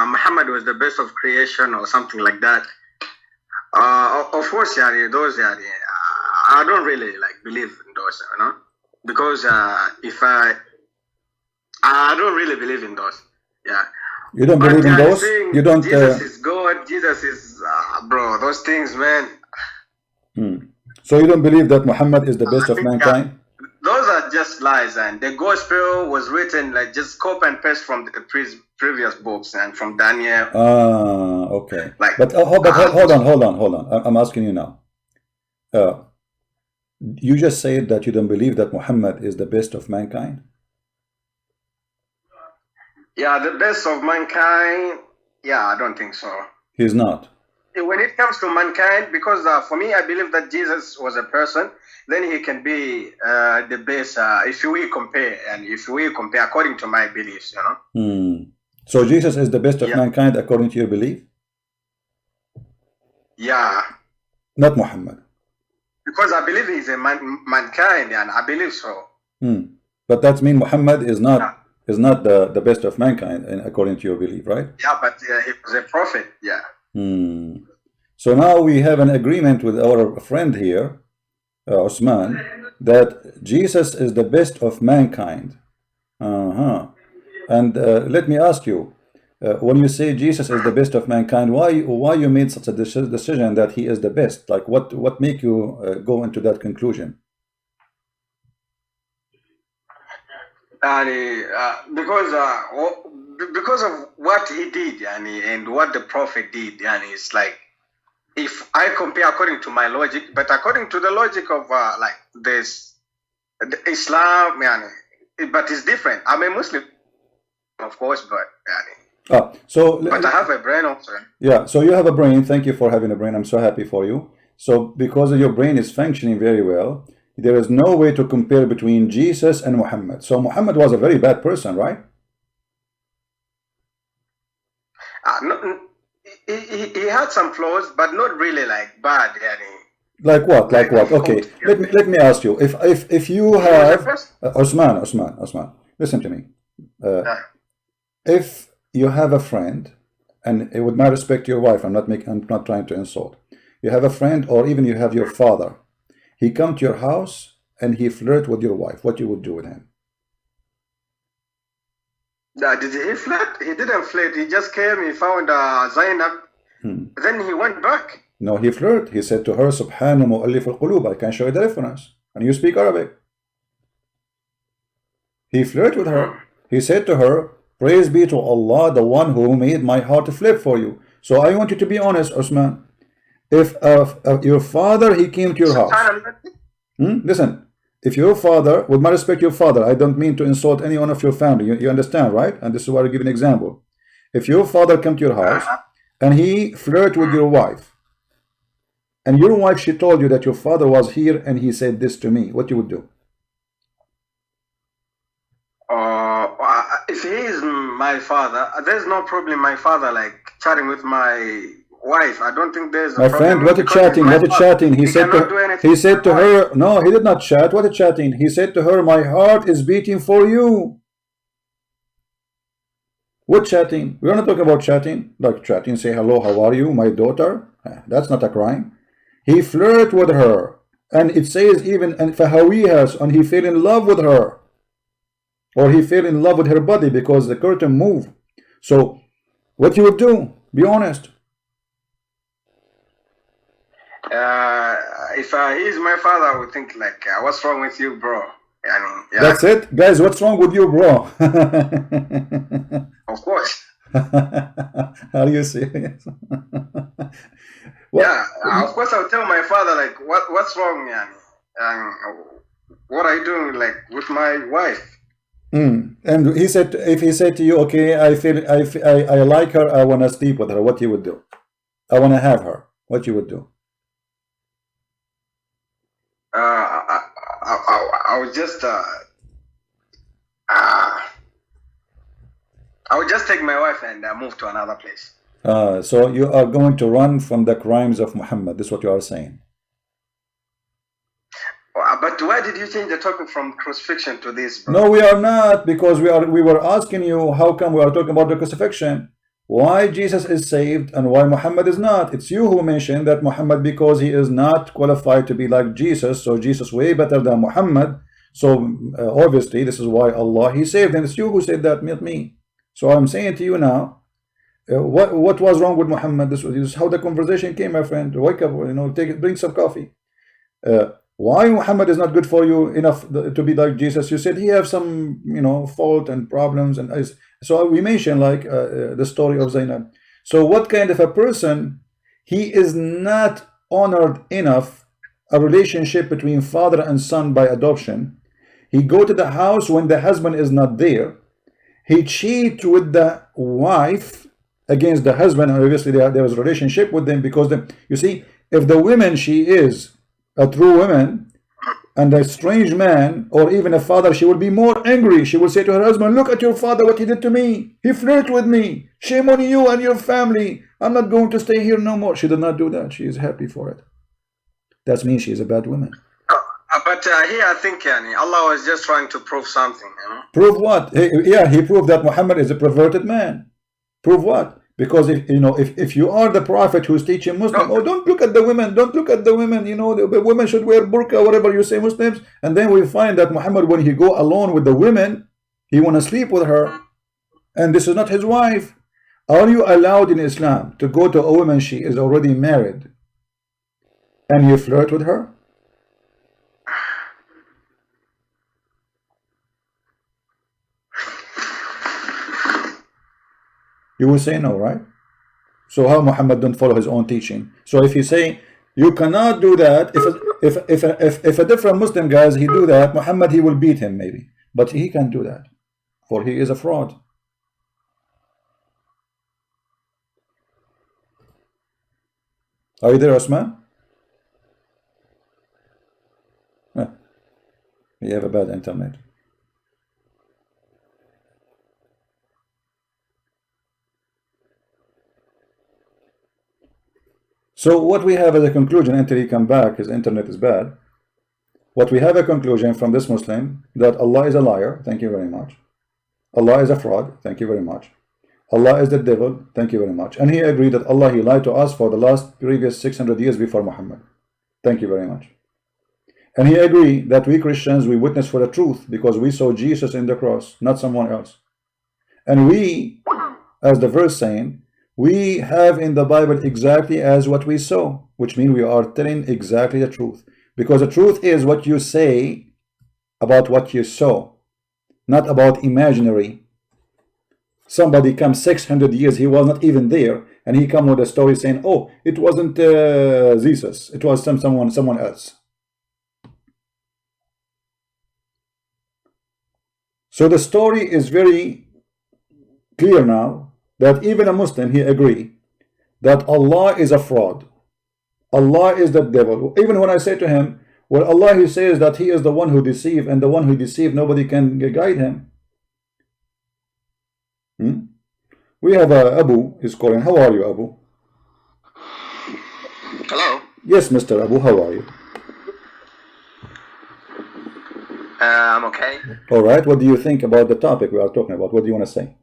Muhammad was the best of creation or something like that, of course, those I don't really like believe in those, you know, because if I don't really believe in those. Yeah. You don't believe in those? You don't. Jesus is God. Jesus is bro. Those things, man. So you don't believe that Muhammad is the best of mankind? Those are just lies, and the gospel was written like just copy and paste from the previous books and from Daniel. Okay. Like, but hold on. I'm asking you now. You just said that you don't believe that Muhammad is the best of mankind. Yeah, the best of mankind. Yeah, I don't think so. He's not. When it comes to mankind, because for me, I believe that Jesus was a person, then he can be the best if we compare, according to my beliefs, you know. So Jesus is the best of mankind according to your belief? Yeah. Not Muhammad. Because I believe he's a mankind, and I believe so. But that means Muhammad is not the best of mankind according to your belief, right? Yeah, but he was a prophet. Yeah. So now we have an agreement with our friend here, Osman, that Jesus is the best of mankind. And let me ask you, when you say Jesus is the best of mankind, why you made such a decision that he is the best? Like what make you go into that conclusion? Because of what he did, and what the prophet did, it's like, if I compare according to my logic, but according to the logic of like this Islam, but it's different. I'm a Muslim, of course, but but I have a brain also. Yeah, so you have a brain. Thank you for having a brain. I'm so happy for you. So because your brain is functioning very well, there is no way to compare between Jesus and Muhammad. So Muhammad was a very bad person, right? No, he had some flaws, but not really like bad. Like what? Like what? Okay, let me ask you. If you have Osman, listen to me. If you have a friend, and with my respect to your wife, I'm not trying to insult. You have a friend, or even you have your father. He come to your house and he flirt with your wife. What you would do with him? Did he flirt? He didn't flirt. He just came. He found Zainab. Then he went back. No, he flirt. He said to her, "Subhana mu'allif al-qulub." I can show you the reference. And you speak Arabic. He flirted with her. He said to her, "Praise be to Allah, the one who made my heart flip for you." So I want you to be honest, Osman. If your father, he came to your house. Listen. If your father, with my respect to your father, I don't mean to insult any one of your family. You understand, right? And this is why I give an example. If your father come to your house and he flirt with your wife, and your wife, she told you that your father was here and he said this to me, what you would do? If he is my father, there's no problem. My father like chatting with my wife. I don't think there's a my friend. What a chatting? What a chatting? He said to her. No, he did not chat. What a chatting? He said to her, "My heart is beating for you." What chatting? We're not talking about chatting. Like chatting, say hello, how are you, my daughter? That's not a crime. He flirted with her, and it says even and fahawihas, and he fell in love with her, or he fell in love with her body because the curtain moved. So, what you would do? Be honest. If he's my father, I would think like, what's wrong with you, bro? That's it, guys. What's wrong with you, bro? Of course. Are you serious? Yeah, of course I'll tell my father like, what's wrong, what are you doing like with my wife? And he said, if he said to you, okay, I like her, I want to sleep with her, what you would do? I want to have her, what you would do? I would just I would just take my wife and move to another place. So you are going to run from the crimes of Muhammad. This is what you are saying. But why did you change the topic from crucifixion to this, bro? No, we are not, because we were asking you how come we are talking about the crucifixion. Why Jesus is saved and why Muhammad is not. It's you who mentioned that Muhammad, because he is not qualified to be like Jesus, so Jesus way better than Muhammad. So obviously this is why Allah he saved, and it's you who said that, not me. So I'm saying to you now, what was wrong with Muhammad? This is how the conversation came, my friend. Wake up, drink some coffee. Why Muhammad is not good for you enough to be like Jesus? You said he have some, fault and problems, and so we mentioned like the story of Zainab. So what kind of a person? He is not honored enough a relationship between father and son by adoption. He go to the house when the husband is not there. He cheat with the wife against the husband, and obviously there was a relationship with them, because you see, if the woman she is a true woman and a strange man or even a father, she will be more angry. She will say to her husband, look at your father, what he did to me. He flirted with me. Shame on you and your family. I'm not going to stay here no more. She did not do that. She is happy for it. That means she is a bad woman. But here I think Allah was just trying to prove something. Prove what? He proved that Muhammad is a perverted man. Prove what? Because if you are the prophet who's teaching Muslim, oh, don't look at the women, don't look at the women, the women should wear burqa, whatever you say, Muslims. And then we find that Muhammad, when he go alone with the women, he want to sleep with her, and this is not his wife. Are you allowed in Islam to go to a woman she is already married and you flirt with her? You will say no, right? So how Muhammad don't follow his own teaching? So if you say you cannot do that, if a different Muslim guys he do that, Muhammad he will beat him maybe, but he can't do that, for he is a fraud. Are you there, Osman? You have a bad internet. So what we have as a conclusion, until he come back, his internet is bad. What we have a conclusion from this Muslim, that Allah is a liar, thank you very much. Allah is a fraud, thank you very much. Allah is the devil, thank you very much. And he agreed that Allah, he lied to us for the previous 600 years before Muhammad. Thank you very much. And he agreed that we Christians, we witness for the truth because we saw Jesus in the cross, not someone else. And we, as the verse saying, we have in the Bible exactly as what we saw, which means we are telling exactly the truth. Because the truth is what you say about what you saw, not about imaginary. Somebody comes 600 years, he was not even there, and he come with a story saying, oh, it wasn't Jesus, it was someone else. So the story is very clear now, that even a Muslim, he agree that Allah is a fraud. Allah is the devil. Even when I say to him, well, Allah, he says that he is the one who deceived, and the one who deceived, nobody can guide him. We have Abu is calling. How are you, Abu? Hello. Yes, Mr. Abu, how are you? I'm okay. All right. What do you think about the topic we are talking about? What do you want to say?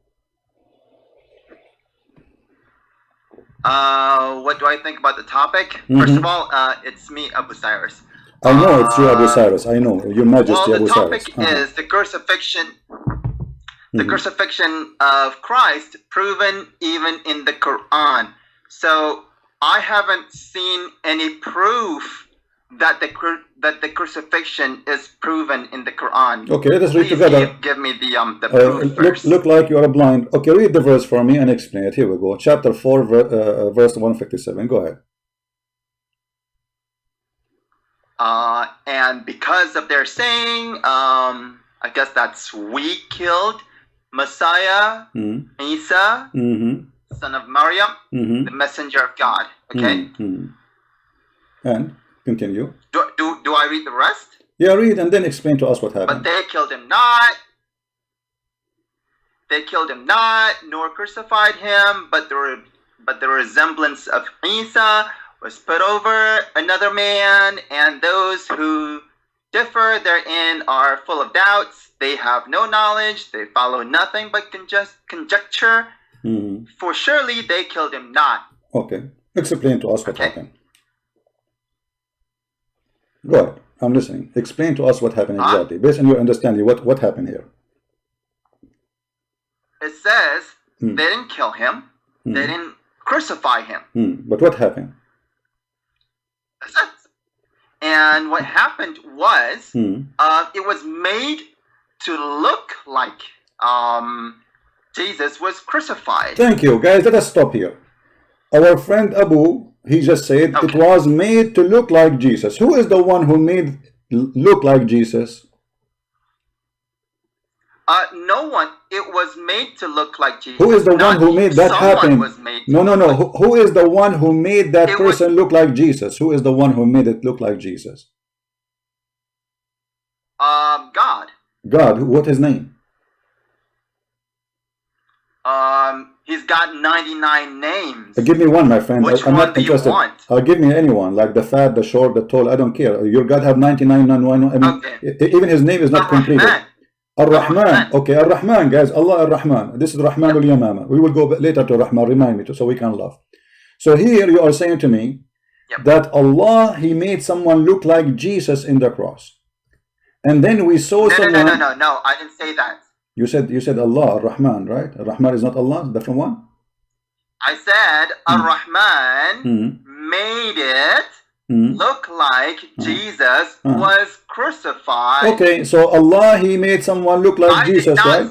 What do I think about the topic? First of all, it's me, Abu Cyrus. I know it's you, Abu Cyrus. I know, Your Majesty, Abu Cyrus. The topic is the crucifixion. The crucifixion of Christ, proven even in the Quran. So I haven't seen any proof that the crucifixion is proven in the Quran. Okay, let us read together. Give me the proof first. Look like you are blind. Okay, read the verse for me and explain it. Here we go. Chapter 4, verse 157. Go ahead. And because of their saying, I guess that's we killed Messiah, Isa, son of Maryam, the messenger of God. Okay. And continue. Do I read the rest? Yeah, read and then explain to us what happened. But they killed him not. they killed him not, nor crucified him, but the resemblance of Isa was put over another man, and those who differ therein are full of doubts. They have no knowledge. They follow nothing but conjecture. For surely they killed him not. Okay. Explain to us what happened. Go ahead. I'm listening. Explain to us what happened exactly. Based on your understanding, what happened here? It says they didn't kill him. They didn't crucify him. But what happened? And what happened was it was made to look like Jesus was crucified. Thank you, guys. Let us stop here. Our friend Abu, he just said it was made to look like Jesus. Who is the one who made look like Jesus? No one. It was made to look like Jesus. Who is the one who made that happen? No. Who is the one who made that person look like Jesus? Who is the one who made it look like Jesus? God. God. What his name? He's got 99 names. Give me one, my friend. I'm not interested. Give me anyone, like the fat, the short, the tall. I don't care. Your God have 99. I mean, even his name is not completed. Ar-Rahman. Okay, Ar-Rahman, guys. Allah Ar-Rahman. This is Rahman al-Yamama. We will go later to Rahman. Remind me so we can laugh. So here you are saying to me that Allah, He made someone look like Jesus in the cross. And then we saw someone... No. I didn't say that. You said Allah, Ar-Rahman, right? Ar-Rahman is not Allah, different one? I said Ar-Rahman made it look like Jesus was crucified. Okay, so Allah, He made someone look like Jesus, right?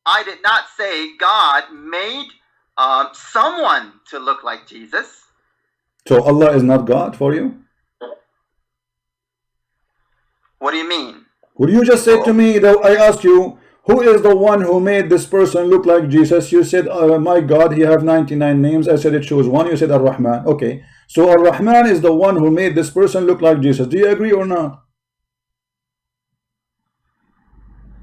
I did not say God made someone to look like Jesus. So Allah is not God for you? What do you mean? Would you just say to me that I asked you, who is the one who made this person look like Jesus? You said, my God, He have 99 names. I said, choose one. You said Ar-Rahman. Okay. So Ar-Rahman is the one who made this person look like Jesus. Do you agree or not?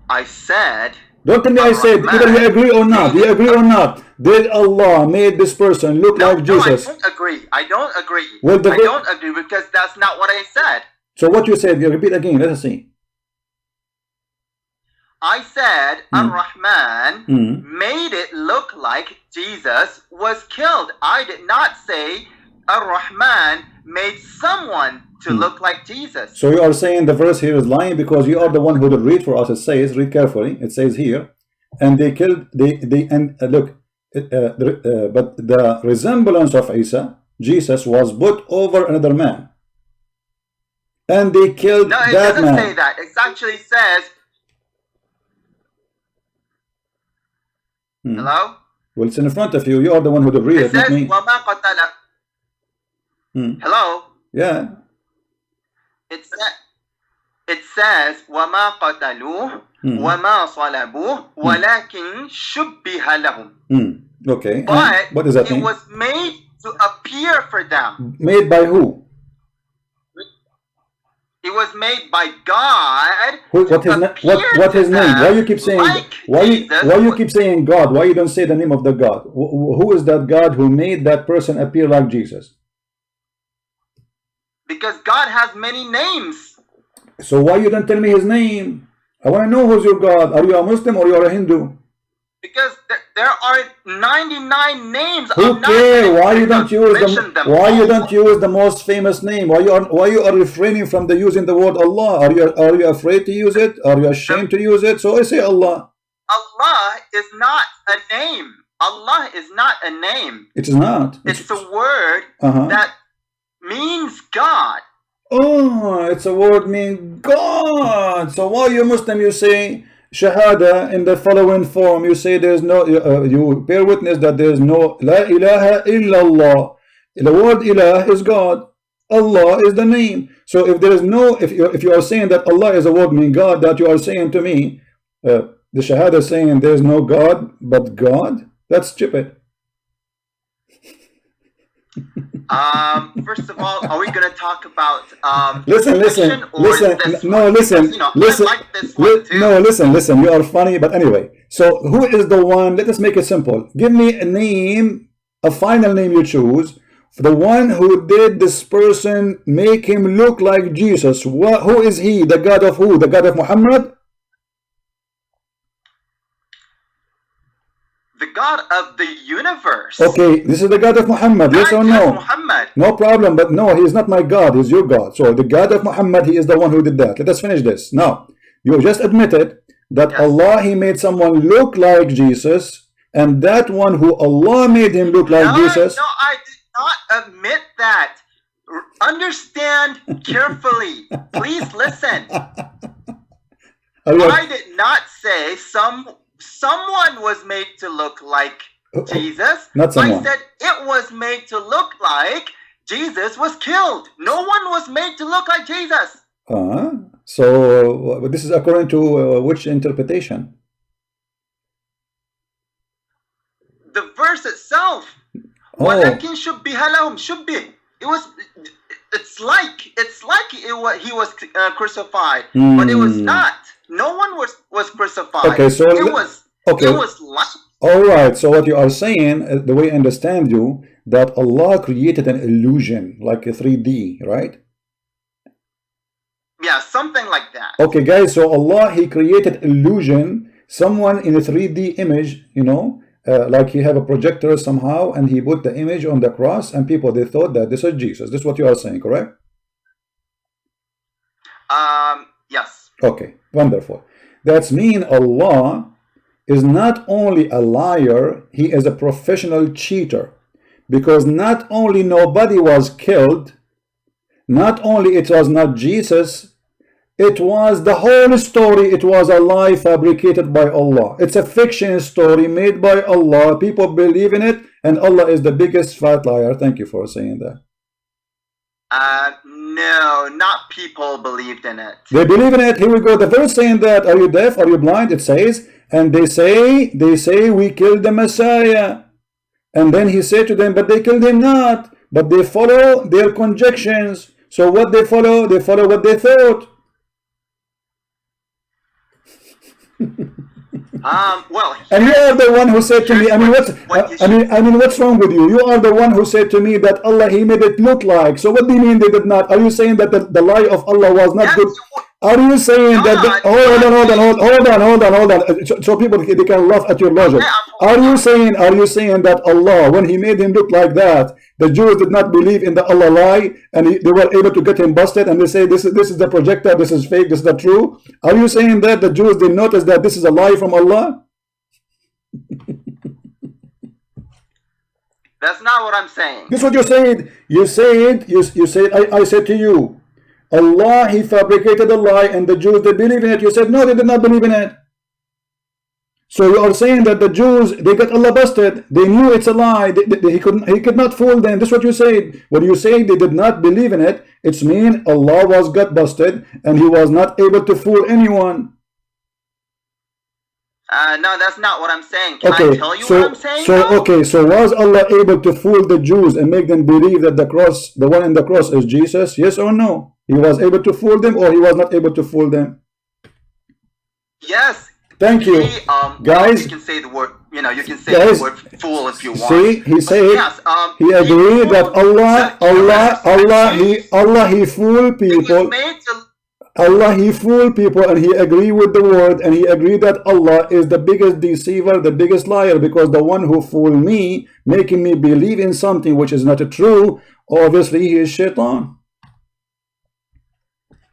I said... Don't tell me I said, either you agree or not. Do you agree or not? Did Allah made this person look like Jesus? No, I don't agree. I don't agree. Well, I don't agree because that's not what I said. So what you said, you repeat again. Let us see. I said Ar-Rahman made it look like Jesus was killed. I did not say Ar-Rahman made someone to look like Jesus. So you are saying the verse here is lying because you are the one who will read for us. It says, read carefully. It says here, and they killed, look, but the resemblance of Isa, Jesus, was put over another man. And they killed that man. No, it doesn't say that. It actually says, hello? Well, it's in front of you. You are the one who will read it, not me. Hello? Yeah. It says, وَمَا قَتَلُوهُ وَمَا صَلَبُوهُ وَلَكِنْ شُبِّهَ لَهُمْ. Okay. But what does that mean? It was made to appear for them. Made by who? It was made by God. What his name? Why you keep saying why you keep saying God? Why you don't say the name of the God? Who is that God who made that person appear like Jesus? Because God has many names. So why you don't tell me his name? I want to know who's your God. Are you a Muslim or you are a Hindu? Because there are 99 names. Who cares? Why you don't use the most famous name? Why you are refraining from the using the word Allah? Are you afraid to use it? Are you ashamed to use it? So I say Allah. Allah is not a name. Allah is not a name. It is not. It's a word that means God. Oh, it's a word mean God. So why you Muslim you say Shahada in the following form? You say there's no, you bear witness that there's no La ilaha illallah. The word ilah is God. Allah is the name. So if there is no, if you are saying that Allah is a word mean God, that you are saying to me, the Shahada is saying there's no God but God, that's stupid. First of all, are we going to talk about listen, you are funny, but anyway. So who is the one? Let us make it simple. Give me a name, a final name you choose. The one who did this person make him look like Jesus. Who is he? The God of who? The God of Muhammad? The God of the universe. Okay, this is the God of Muhammad, yes or no? Muhammad. No problem, but no, he is not my God, he's your God. So the God of Muhammad, he is the one who did that. Let us finish this. Now, you just admitted that Allah, he made someone look like Jesus, and that one who Allah made him look like Jesus. No, I did not admit that. Understand carefully. Please listen. I did not say someone was made to look like Jesus. Not someone. I said it was made to look like Jesus was killed. No one was made to look like Jesus. So this is according to which interpretation? The verse itself. وَلَكِنْ شُبِّهَ لَهُمْ شُبِّهِ. It's like he was crucified, but it was not. No one was crucified. Okay, so it was like. All right. So what you are saying, the way I understand you, that Allah created an illusion, like a 3D, right? Yeah, something like that. Okay, guys. So Allah, he created illusion, someone in a 3D image, you know, like he have a projector somehow, and he put the image on the cross, and people, they thought that this is Jesus. This is what you are saying, correct? Yes. Okay, wonderful. That's mean Allah is not only a liar, he is a professional cheater, because not only nobody was killed, not only it was not Jesus, it was the whole story, it was a lie fabricated by Allah. It's a fiction story made by Allah. People believe in it, and Allah is the biggest fat liar. Thank you for saying that. No, not people believed in it. They believe in it. Here we go. The verse saying that, are you deaf? Are you blind? It says, and they say we killed the Messiah. And then he said to them, but they killed him not, but they follow their conjectures. So what they follow what they thought. Well, and you are the one who said to me, I mean, what's wrong with you? You are the one who said to me that Allah, he made it look like. So what do you mean they did not? Are you saying that the lie of Allah was not good? Are you saying that hold on. So people, they can laugh at your logic. Are you saying that Allah, when he made him look like that, the Jews did not believe in the Allah lie, and they were able to get him busted, and they say this is the projector, this is fake, this is not true? Are you saying that the Jews didn't notice that this is a lie from Allah? That's not what I'm saying. This is what you said. You said I said to you, Allah, he fabricated a lie, and the Jews, they believe in it. You said no, they did not believe in it. So you are saying that the Jews, they got Allah busted. They knew it's a lie. He could not fool them. This is what you said. When you say they did not believe in it, it's mean Allah got busted, and he was not able to fool anyone. No, that's not what I'm saying. Can I tell you what I'm saying? So was Allah able to fool the Jews and make them believe that the one in the cross is Jesus? Yes or no? He was able to fool them, or he was not able to fool them? Yes. Thank you, guys. You can say the word. You can say the word "fool" if you want. See, he said he agreed that Allah, he fooled people. Allah, he fooled people, and he agreed with the word, and he agreed that Allah is the biggest deceiver, the biggest liar, because the one who fooled me, making me believe in something which is not true, obviously he is shaitan.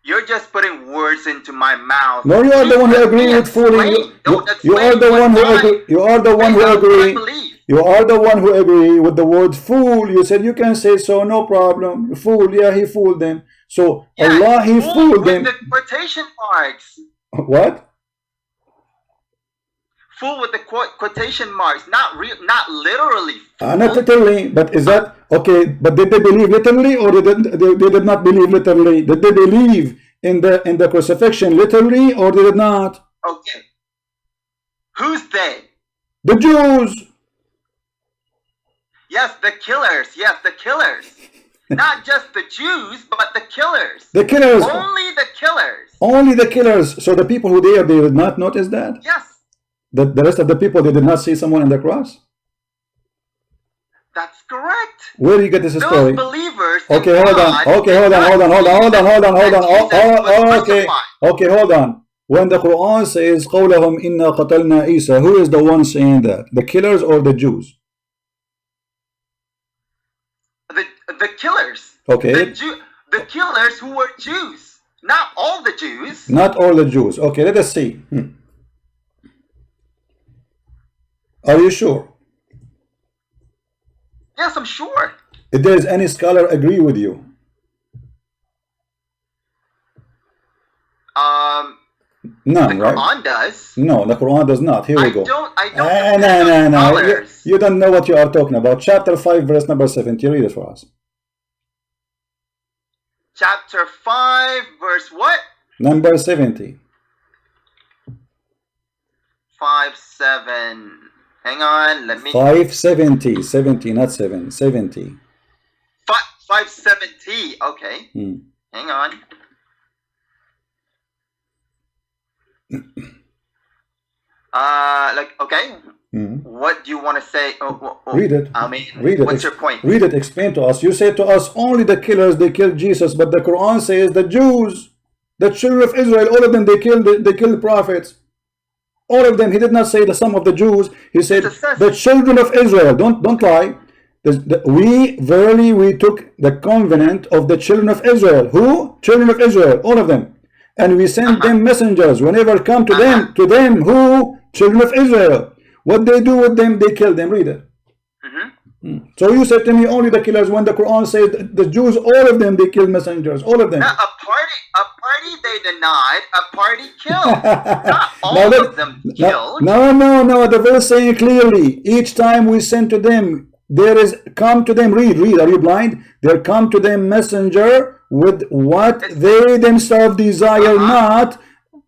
You're just putting words into my mouth. No, you are the one who agreed with fooling. You are the one who agree. You are the one who agree. You are the one who agree with the word fool. You said you can say so, no problem. Fool, yeah, he fooled them. So Allah, he fooled them. With the quotation marks. What? Fool with the quotation marks, not literally. Not literally, but is that okay? But did they believe literally, or they did not believe literally? Did they believe in the crucifixion literally, or did they not? Okay. Who's they? The Jews. Yes, the killers. Yes, the killers. Not just the Jews, but the killers. The killers. Only the killers. Only the killers. So the people who they did not notice that? Yes. The rest of the people, they did not see someone on the cross? That's correct. Where do you get this story? Those believers. Okay, hold on. Okay, hold on. Okay, hold on. When the Quran says قولهم إنا قتلنا عيسى, who is the one saying that? The killers or the Jews? The killers. Okay. The killers who were Jews. Not all the Jews. Not all the Jews. Okay, let us see. Are you sure? Yes, I'm sure. If there is any scholar agree with you? None, the right? Quran does. No, the Quran does not. Here we go. I don't. No. You don't know what you are talking about. Chapter 5, verse number 70. Read it for us. Chapter 5, verse what? Number 70. 5-7. Hang on, let me. 570. 70, not 7. 70. 570. Okay. Hang on. Okay. What do you want to say? Read it. I mean, read it. What's your point? Read it. Explain to us. You say to us only the killers they killed Jesus, but the Quran says the Jews, the children of Israel, all of them they killed the prophets. All of them. He did not say the sum of the Jews. He said the children of Israel. Don't lie. We took the covenant of the children of Israel. Who? Children of Israel. All of them. And we send them messengers. Whenever come to them, who? Children of Israel. What they do with them, they kill them. Read it. So you said to me only the killers, when the Quran says the Jews, all of them, they killed messengers. All of them. Now, a party they denied, a party killed. Not all of them killed. No. The verse saying clearly, each time we send to them, there is come to them. Read. Are you blind? There come to them messenger with what they themselves desire not.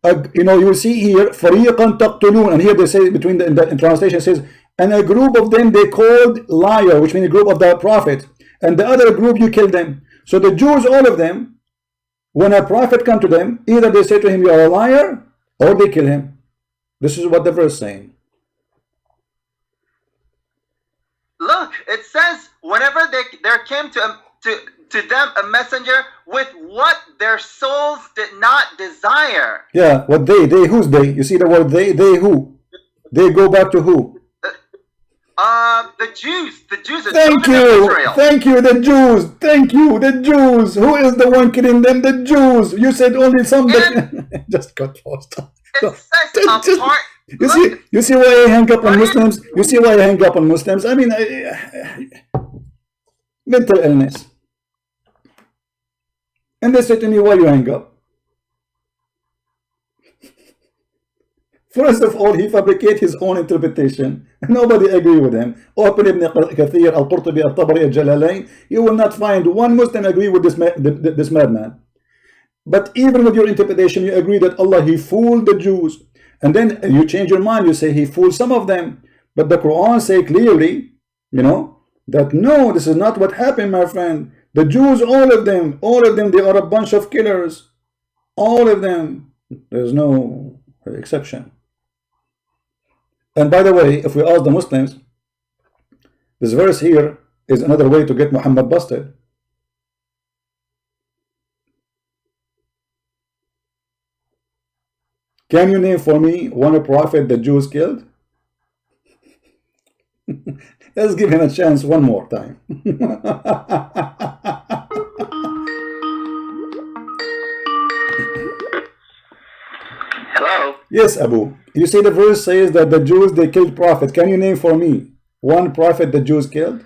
You will see here فريقا تقتلون, and here they say between the in translation it says, and a group of them they called liar, which means a group of the prophet, and the other group you kill them. So the Jews, all of them, when a prophet come to them, either they say to him you are a liar or they kill him. This is what the verse is saying. Look, it says whenever there came to them a messenger with what their souls did not desire. Yeah, what who's they? You see the word they who? They go back to who? The Jews. The Jews are Thank you, the Jews. Thank you, the Jews. Who is the one killing them? The Jews. You said only some. Just got lost. You see why I hang up on Muslims? You see why I hang up on Muslims? I mean, mental illness. And they said to me, why you hang up? First of all, he fabricated his own interpretation. Nobody agree with him. Open Ibn Kathir, Al-Qurtubi, Al-Tabari, Al-Jalalain. You will not find one Muslim agree with this madman. But even with your interpretation, you agree that Allah, he fooled the Jews. And then you change your mind, you say he fooled some of them. But the Quran say clearly, that no, this is not what happened, my friend. The Jews, all of them, they are a bunch of killers. All of them. There's no exception. And by the way, if we ask the Muslims, this verse here is another way to get Muhammad busted. Can you name for me one prophet the Jews killed? Let's give him a chance one more time. Hello? Yes, Abu. You see the verse says that the Jews, they killed prophets. Can you name for me one prophet the Jews killed?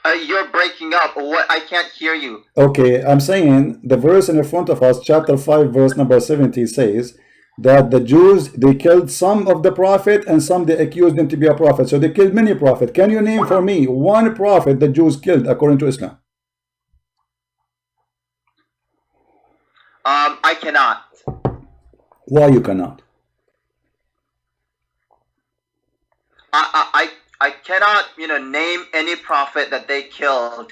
You're breaking up. What? I can't hear you. Okay, I'm saying the verse in front of us, chapter 5, verse number 70 says that the Jews, they killed some of the prophet and some they accused them to be a prophet. So they killed many prophets. Can you name for me one prophet the Jews killed according to Islam? I cannot. Why you cannot? I cannot, name any prophet that they killed.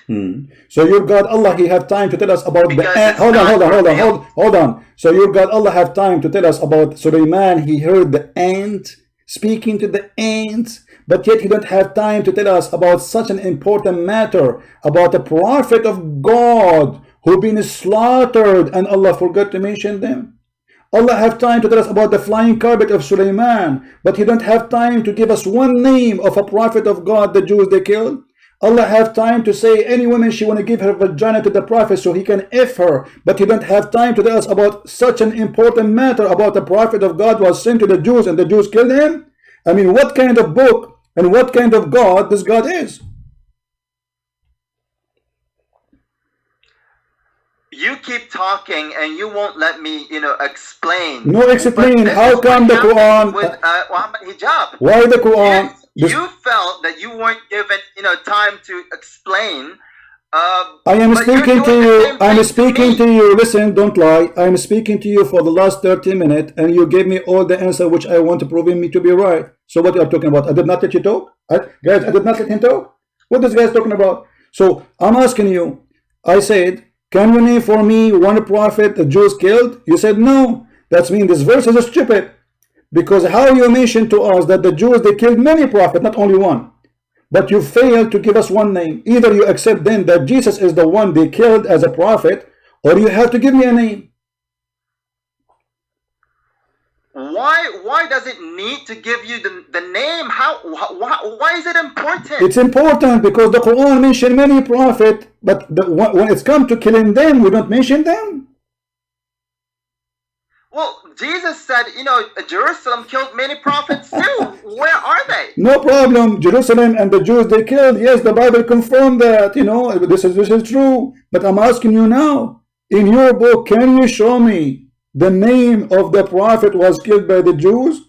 So your God Allah, He have time to tell us about Because the ant. it's Hold on, not hold on, hold on, revealed. hold on. So your God Allah have time to tell us about Sulaiman. He heard the ant speaking to the ants, but yet He don't have time to tell us about such an important matter, about a prophet of God who been slaughtered, and Allah forgot to mention them. Allah have time to tell us about the flying carpet of Sulaiman, but He don't have time to give us one name of a prophet of God the Jews they killed. Allah have time to say any woman she want to give her vagina to the prophet so he can F her, but He don't have time to tell us about such an important matter about the prophet of God was sent to the Jews and the Jews killed him. I mean, what kind of book and what kind of God this God is? You keep talking and you won't let me, explain. No explain. How come the Quran? With Muhammad Hijab. Why the Quran? You felt that you weren't given, time to explain. I am speaking to you. I'm speaking to you. Listen, don't lie. I'm speaking to you for the last 30 minutes, and you gave me all the answer which I want to prove me to be right. So what you are talking about? I did not let you talk, guys. I did not let him talk. What this guy's talking about? So I'm asking you. I said, can you name for me one prophet the Jews killed? You said no. That means this verse is stupid, because how you mentioned to us that the Jews they killed many prophets, not only one. But you failed to give us one name. Either you accept then that Jesus is the one they killed as a prophet, or you have to give me a name. Why does it need to give you the name? Why is it important? It's important because the Quran mentioned many prophets, but when it's come to killing them, we don't mention them. Well, Jesus said, Jerusalem killed many prophets too. Where are they? No problem. Jerusalem and the Jews they killed. Yes, the Bible confirmed that. This is true. But I'm asking you now, in your book, can you show me the name of the prophet was killed by the Jews?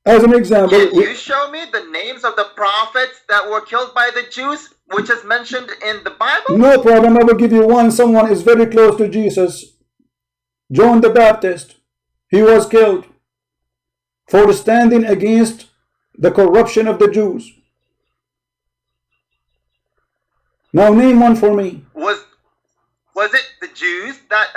As an example. Can you show me the names of the prophets that were killed by the Jews, which is mentioned in the Bible? No problem. I will give you one. Someone is very close to Jesus. John the Baptist, he was killed for standing against the corruption of the Jews. Now name one for me. Was it the Jews that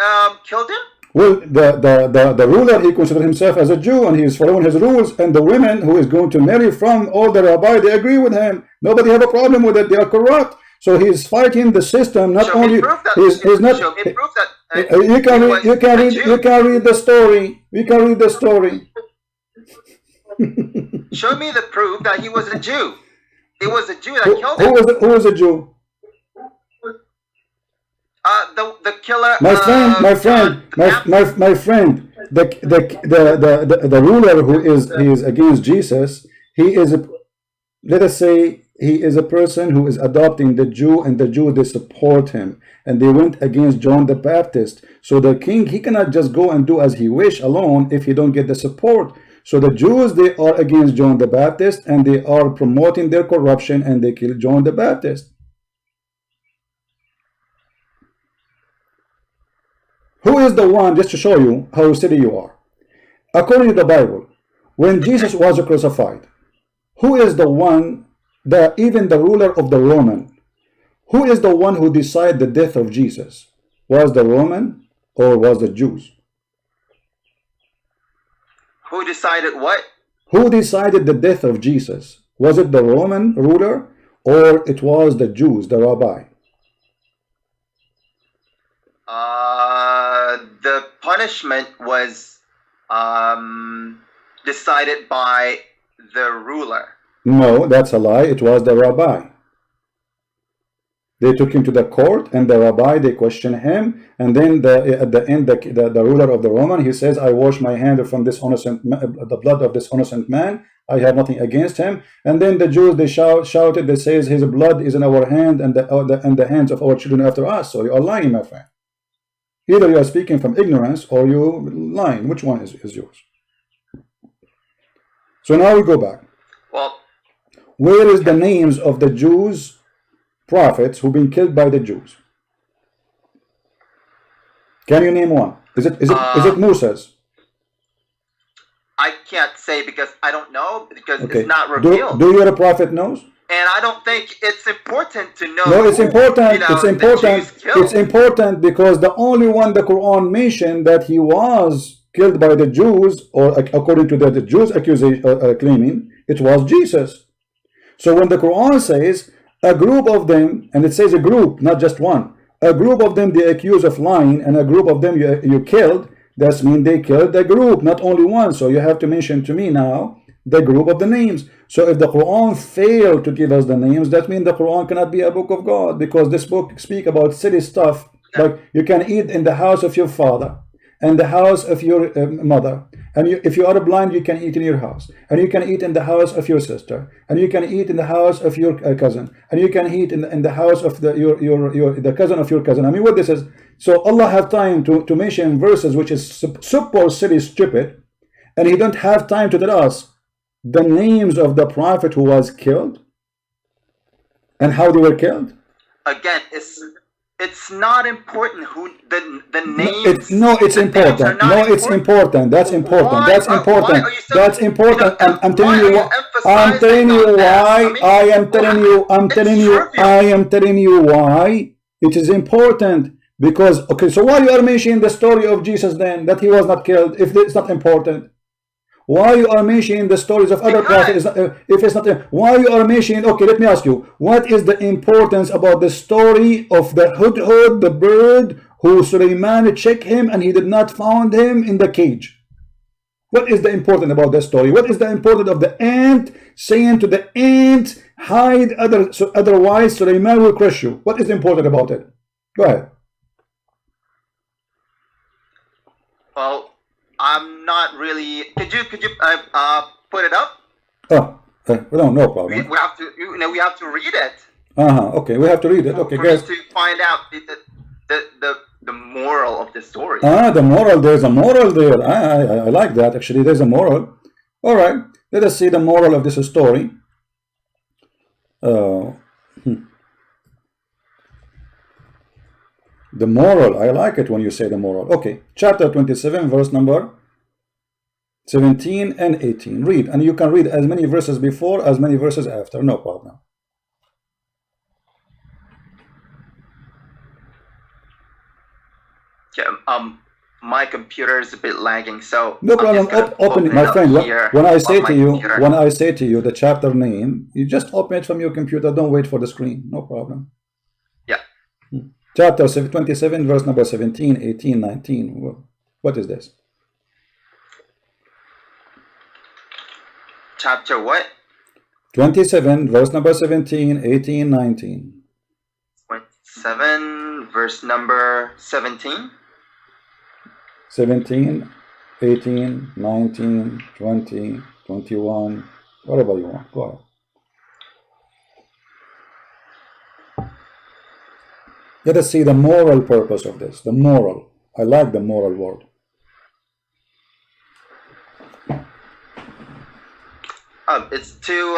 killed him? Well, the ruler, he considered himself as a Jew and he is following his rules, and the women who is going to marry from all the rabbi, they agree with him. Nobody have a problem with it. They are corrupt. So he is fighting the system. Not only he's not. Show me proof that you can read the story. You can read the story. Show me the proof that he was a Jew. It was a Jew that killed him. Who was a Jew? The killer. My friend. The ruler who is against Jesus. He is let us say. He is a person who is adopting the Jew, and the Jew they support him, and they went against John the Baptist. So the king, he cannot just go and do as he wish alone if he don't get the support. So the Jews, they are against John the Baptist, and they are promoting their corruption, and they kill John the Baptist. Who is the one, just to show you how steady you are? According to the Bible, when Jesus was crucified, who is the one, even the ruler of the Roman, who is the one who decided the death of Jesus? Was the Roman or was the Jews? Who decided what? Who decided the death of Jesus? Was it the Roman ruler or it was the Jews, the rabbi? The punishment was decided by the ruler. No, that's a lie. It was the rabbi. They took him to the court, and the rabbi, they questioned him, and then at the end, the ruler of the Roman, he says, I wash my hand from this innocent, the blood of this innocent man. I have nothing against him. And then the Jews, they shouted, they says, his blood is in our hand and the hands of our children after us. So you are lying, my friend. Either you are speaking from ignorance or you lying. Which one is yours? So now we go back. Well, where is the names of the Jews prophets who've been killed by the Jews? Can you name one? Is it Moses? I can't say because I don't know, because Okay. it's not revealed. Do your prophet knows? And I don't think it's important to know. No, it's important. You know, It's important. The Jews killed. It's important because the only one the Quran mentioned that he was killed by the Jews, or according to the Jews accusation claiming, it was Jesus. So when the Quran says a group of them, and it says a group, not just one, a group of them they accuse of lying, and a group of them you killed, that means they killed the group, not only one. So you have to mention to me now the group of the names. So if the Quran failed to give us the names, that means the Quran cannot be a book of God, because this book speak about silly stuff, like you can eat in the house of your father and the house of your mother, and if you are blind you can eat in your house, and you can eat in the house of your sister, and you can eat in the house of your cousin, and you can eat in the house of the cousin of your cousin. I mean, what this is. So Allah have time to mention verses which is super silly, stupid, and he don't have time to tell us the names of the prophet who was killed and how they were killed. Again, it's not important who the names. No, it's important. No, it's important. That's important. Why? That's important. Why are you so, That's important. You know, I'm telling you why. I'm telling you why. I am telling you. I'm telling you. I am telling you why it is important. Because okay, so why you are mentioning the story of Jesus then, that he was not killed, if it's not important? Why you are mentioning the stories of other prophets if it's not? Why you are mentioning? Okay, let me ask you, what is the importance about the story of the hudhud, the bird, who Sulaiman checked him and he did not found him in the cage? What is the important about that story? What is the important of the ant saying to the ant, hide, otherwise Sulaiman will crush you? What is important about it? Go ahead. Well, I'm not really. Could you put it up? Oh, no problem. We have to, we have to read it. Okay, we have to read it. Okay, guys. To find out the moral of the story. The moral. There's a moral there. I like that. Actually, there's a moral. All right. Let us see the moral of this story. The moral, I like it when you say the moral. Okay, chapter 27, verse number 17 and 18. Read, and you can read as many verses before, as many verses after, no problem. Yeah, my computer is a bit lagging, so no problem. Open it, my friend. When I say to you the chapter name, you just open it from your computer. Don't wait for the screen. No problem. Yeah. Chapter 27, verse number 17, 18, 19. What is this? Chapter what? 27, verse number 17, 18, 19. 27, verse number 17? 17, 18, 19, 20, 21, whatever you want. Go ahead. Let us see the moral purpose of this. The moral. I like the moral word. It's to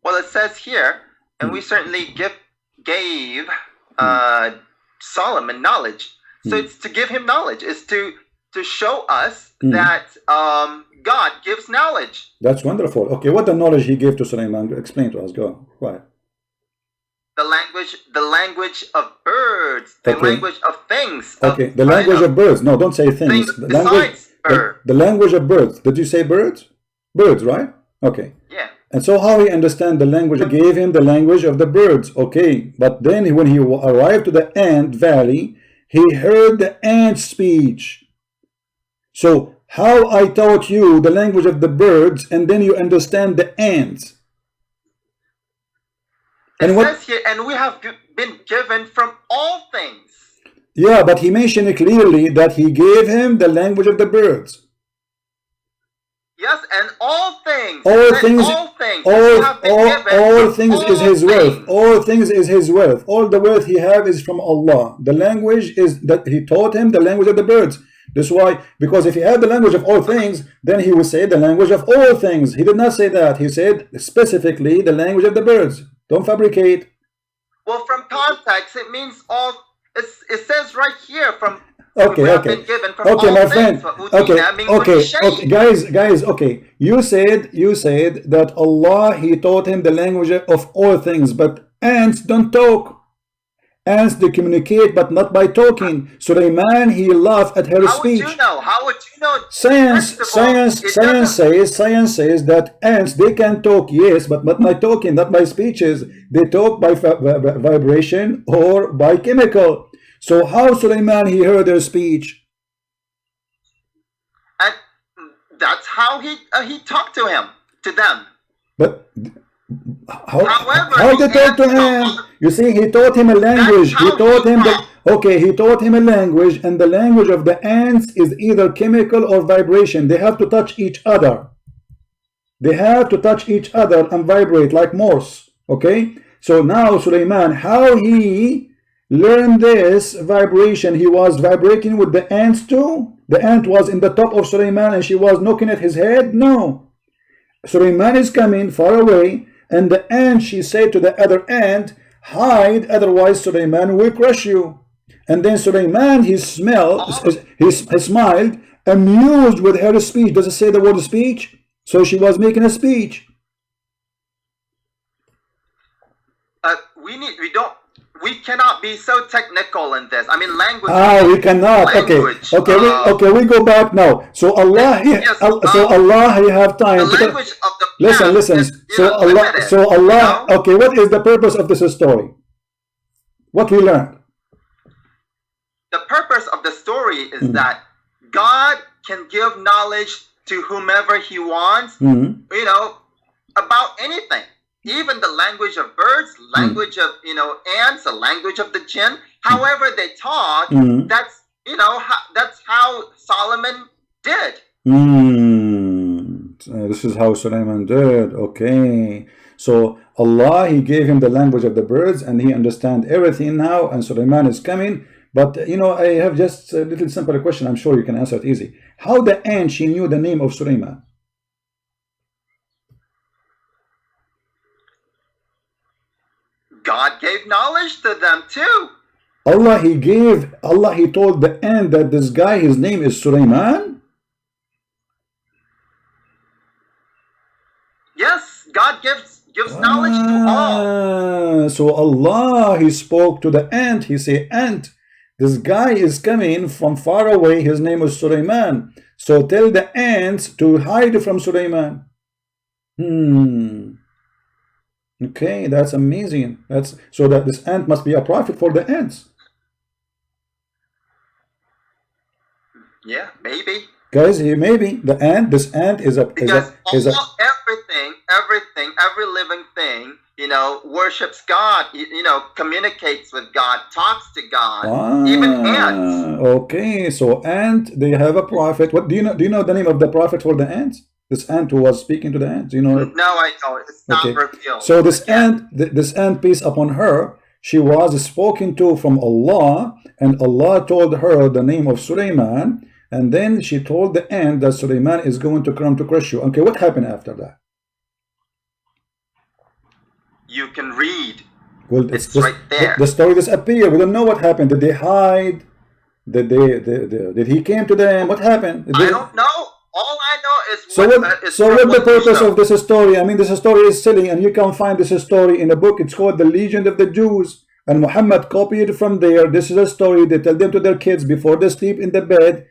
well, it says here, and we certainly gave Solomon knowledge. So it's to give him knowledge. It's to show us that God gives knowledge. That's wonderful. Okay, what the knowledge he gave to Sulaiman? Explain to us. Go ahead. The language of birds, the language of things. Okay, the language of birds. No, don't say things. The language of birds. Did you say birds? Birds, right? Okay. Yeah. And so how he understand the language? He gave him the language of the birds. Okay, but then when he arrived to the ant valley, he heard the ant speech. So how I taught you the language of the birds, and then you understand the ants. And it says here, and we have been given from all things. Yeah, but he mentioned clearly that he gave him the language of the birds. Yes, and all things. All things. All things is his wealth. All things is his wealth. All the wealth he have is from Allah. The language is that he taught him the language of the birds. That's why, because if he had the language of all things, then he would say the language of all things. He did not say that. He said specifically the language of the birds. Don't fabricate. Well, from context, it means all. It says right here from Okay, we have okay. been given from Okay, all my things. friend. Okay, وَأُوتِينَا مِن okay, كُلِّ okay, شَيْءٍ. guys, okay. You said that Allah, He taught him the language of all things, but ants don't talk. Ants, they communicate, but not by talking. Sulaiman, he laughed at her How would you speech. know? How would you know? Science, First of all, science, it science doesn't. says that ants, they can talk, yes, but not by talking, not by speeches. They talk by vibration or by chemical. So how Sulaiman, he heard their speech? And that's how he talked to them. But However, how the they talk to ants him? You see, he taught him a language. That's He how taught he him talked. he taught him a language, and the language of the ants is either chemical or vibration. They have to touch each other. They have to touch each other and vibrate like Morse. Okay? So now Sulaiman, how he learned this vibration? He was vibrating with the ants too? The ant was in the top of Sulaiman and she was knocking at his head? No. Sulaiman is coming far away, and the ant, she said to the other ant, hide, otherwise Sulaiman will crush you. And then Sulaiman, he smiled, amused with her speech. Does it say the word speech? So she was making a speech. We cannot be so technical in this. I mean, language. We cannot. Language, okay. We go back now. So Allah, Allah, He have time. The language of the listen. Is, Allah, limited, Allah. Okay, what is the purpose of this story? What we learned? The purpose of the story is that God can give knowledge to whomever He wants. About anything. Even the language of birds, language of ants, the language of the jinn. However they talk, that's how Solomon did. This is how Sulaiman did. Okay, so Allah, He gave him the language of the birds, and he understand everything now. And Sulaiman is coming. But I have just a little simple question. I'm sure you can answer it easy. How the ant, she knew the name of Sulaiman? God gave knowledge to them too. Allah, He told the ant that this guy, his name is Sulaiman? Yes, God gives knowledge to all. So Allah, He spoke to the ant. He said, ant, this guy is coming from far away. His name is Sulaiman. So tell the ants to hide from Sulaiman. Okay, that's amazing. So that this ant must be a prophet for the ants. Yeah, maybe. Guys, maybe this ant is every living thing, worships God, communicates with God, talks to God, even ants. Okay, so ant, they have a prophet. What do you know the name of the prophet for the ants? This ant who was speaking to the ants, you know it? No, I don't. It's not revealed. So this ant, peace upon her, she was spoken to from Allah, and Allah told her the name of Sulaiman, and then she told the ant that Sulaiman is going to come to crush you. Okay, what happened after that? You can read. Well, it's right there. The story disappeared. We don't know what happened. Did they hide? Did he came to them? What happened? I don't know. All I know is what the purpose of this story? I mean, this story is silly, and you can find this story in a book. It's called The Legend of the Jews, and Muhammad copied it from there. This is a story they tell them to their kids before they sleep in the bed.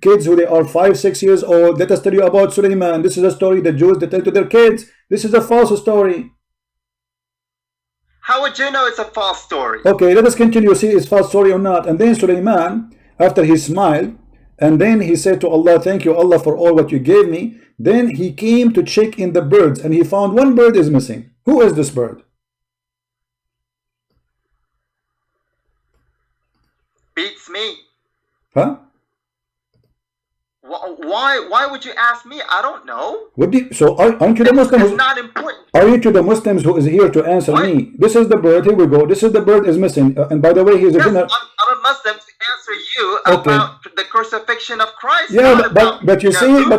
Kids who they are 5-6 years old, let us tell you about Sulaiman. This is a story the Jews they tell to their kids. This is a false story. How would you know it's a false story? Okay, let us continue. See, it's false story or not. And then Sulaiman, after he smiled, and then he said to Allah, thank you, Allah, for all what you gave me. Then he came to check in the birds, and he found one bird is missing. Who is this bird? Beats me. Huh? Why would you ask me? I don't know. So aren't you the Muslims? It's not important. Are you to the Muslims who is here to answer me? This is the bird. Here we go. This is the bird is missing. And by the way, he's a I'm a Muslim to answer answer you Okay. about the crucifixion of Christ. Yeah, not but about, you see, you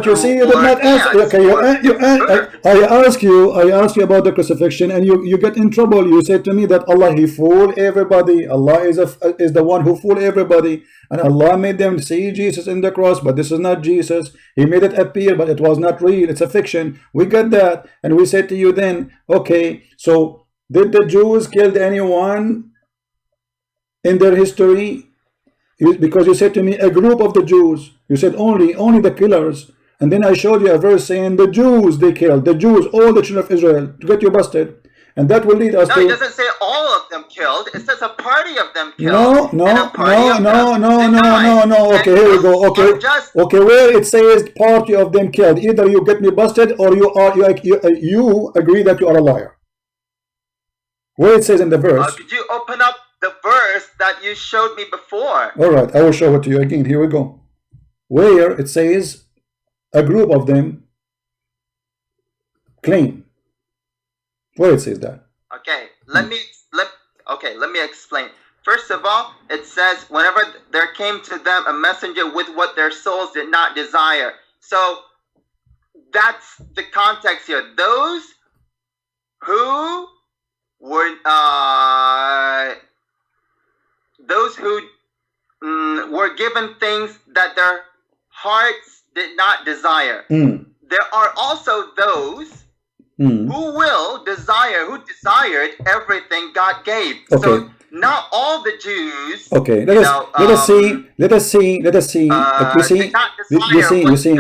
did not answer. Okay, I asked you about the crucifixion, and you get in trouble. You said to me that Allah, He fooled everybody. Allah is the one who fooled everybody, and Allah made them see Jesus in the cross, but this is not Jesus. He made it appear, but it was not real. It's a fiction. We get that, and we said to you then, okay, so did the Jews kill anyone in their history? Because you said to me a group of the Jews. You said only the killers. And then I showed you a verse saying the Jews they killed. The Jews, all the children of Israel, to get you busted. And that will lead us to... No, it doesn't say all of them killed. It says a party of them killed. No. No. Okay, here we go. Okay, where it says party of them killed, either you get me busted or you agree that you are a liar. Where it says in the verse... could you open up the verse that you showed me before? All right, I will show it to you again. Here we go. Where it says a group of them claim. Where it says that? Okay, let me explain. First of all, it says whenever there came to them a messenger with what their souls did not desire. So that's the context here. Those who were were given things that their hearts did not desire. There are also those who will desire, who desired everything God gave. Okay. So not all the Jews. Okay, let us see. You see,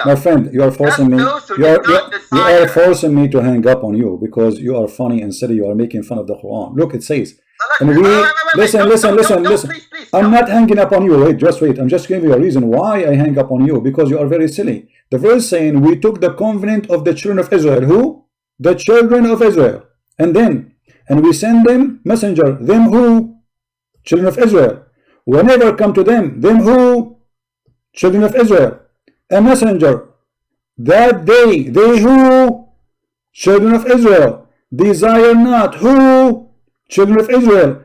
my friend, you are forcing me. You are forcing me to hang up on you because you are funny and silly. You are making fun of the Quran. Look, it says. And listen. Please, I'm not hanging up on you. Wait. I'm just giving you a reason why I hang up on you, because you are very silly. The verse saying we took the covenant of the children of Israel. Who? The children of Israel. And we send them messenger. Them who? Children of Israel. Whenever come to them who? Children of Israel. A messenger. That they who? Children of Israel. Desire not. Who? Children of Israel.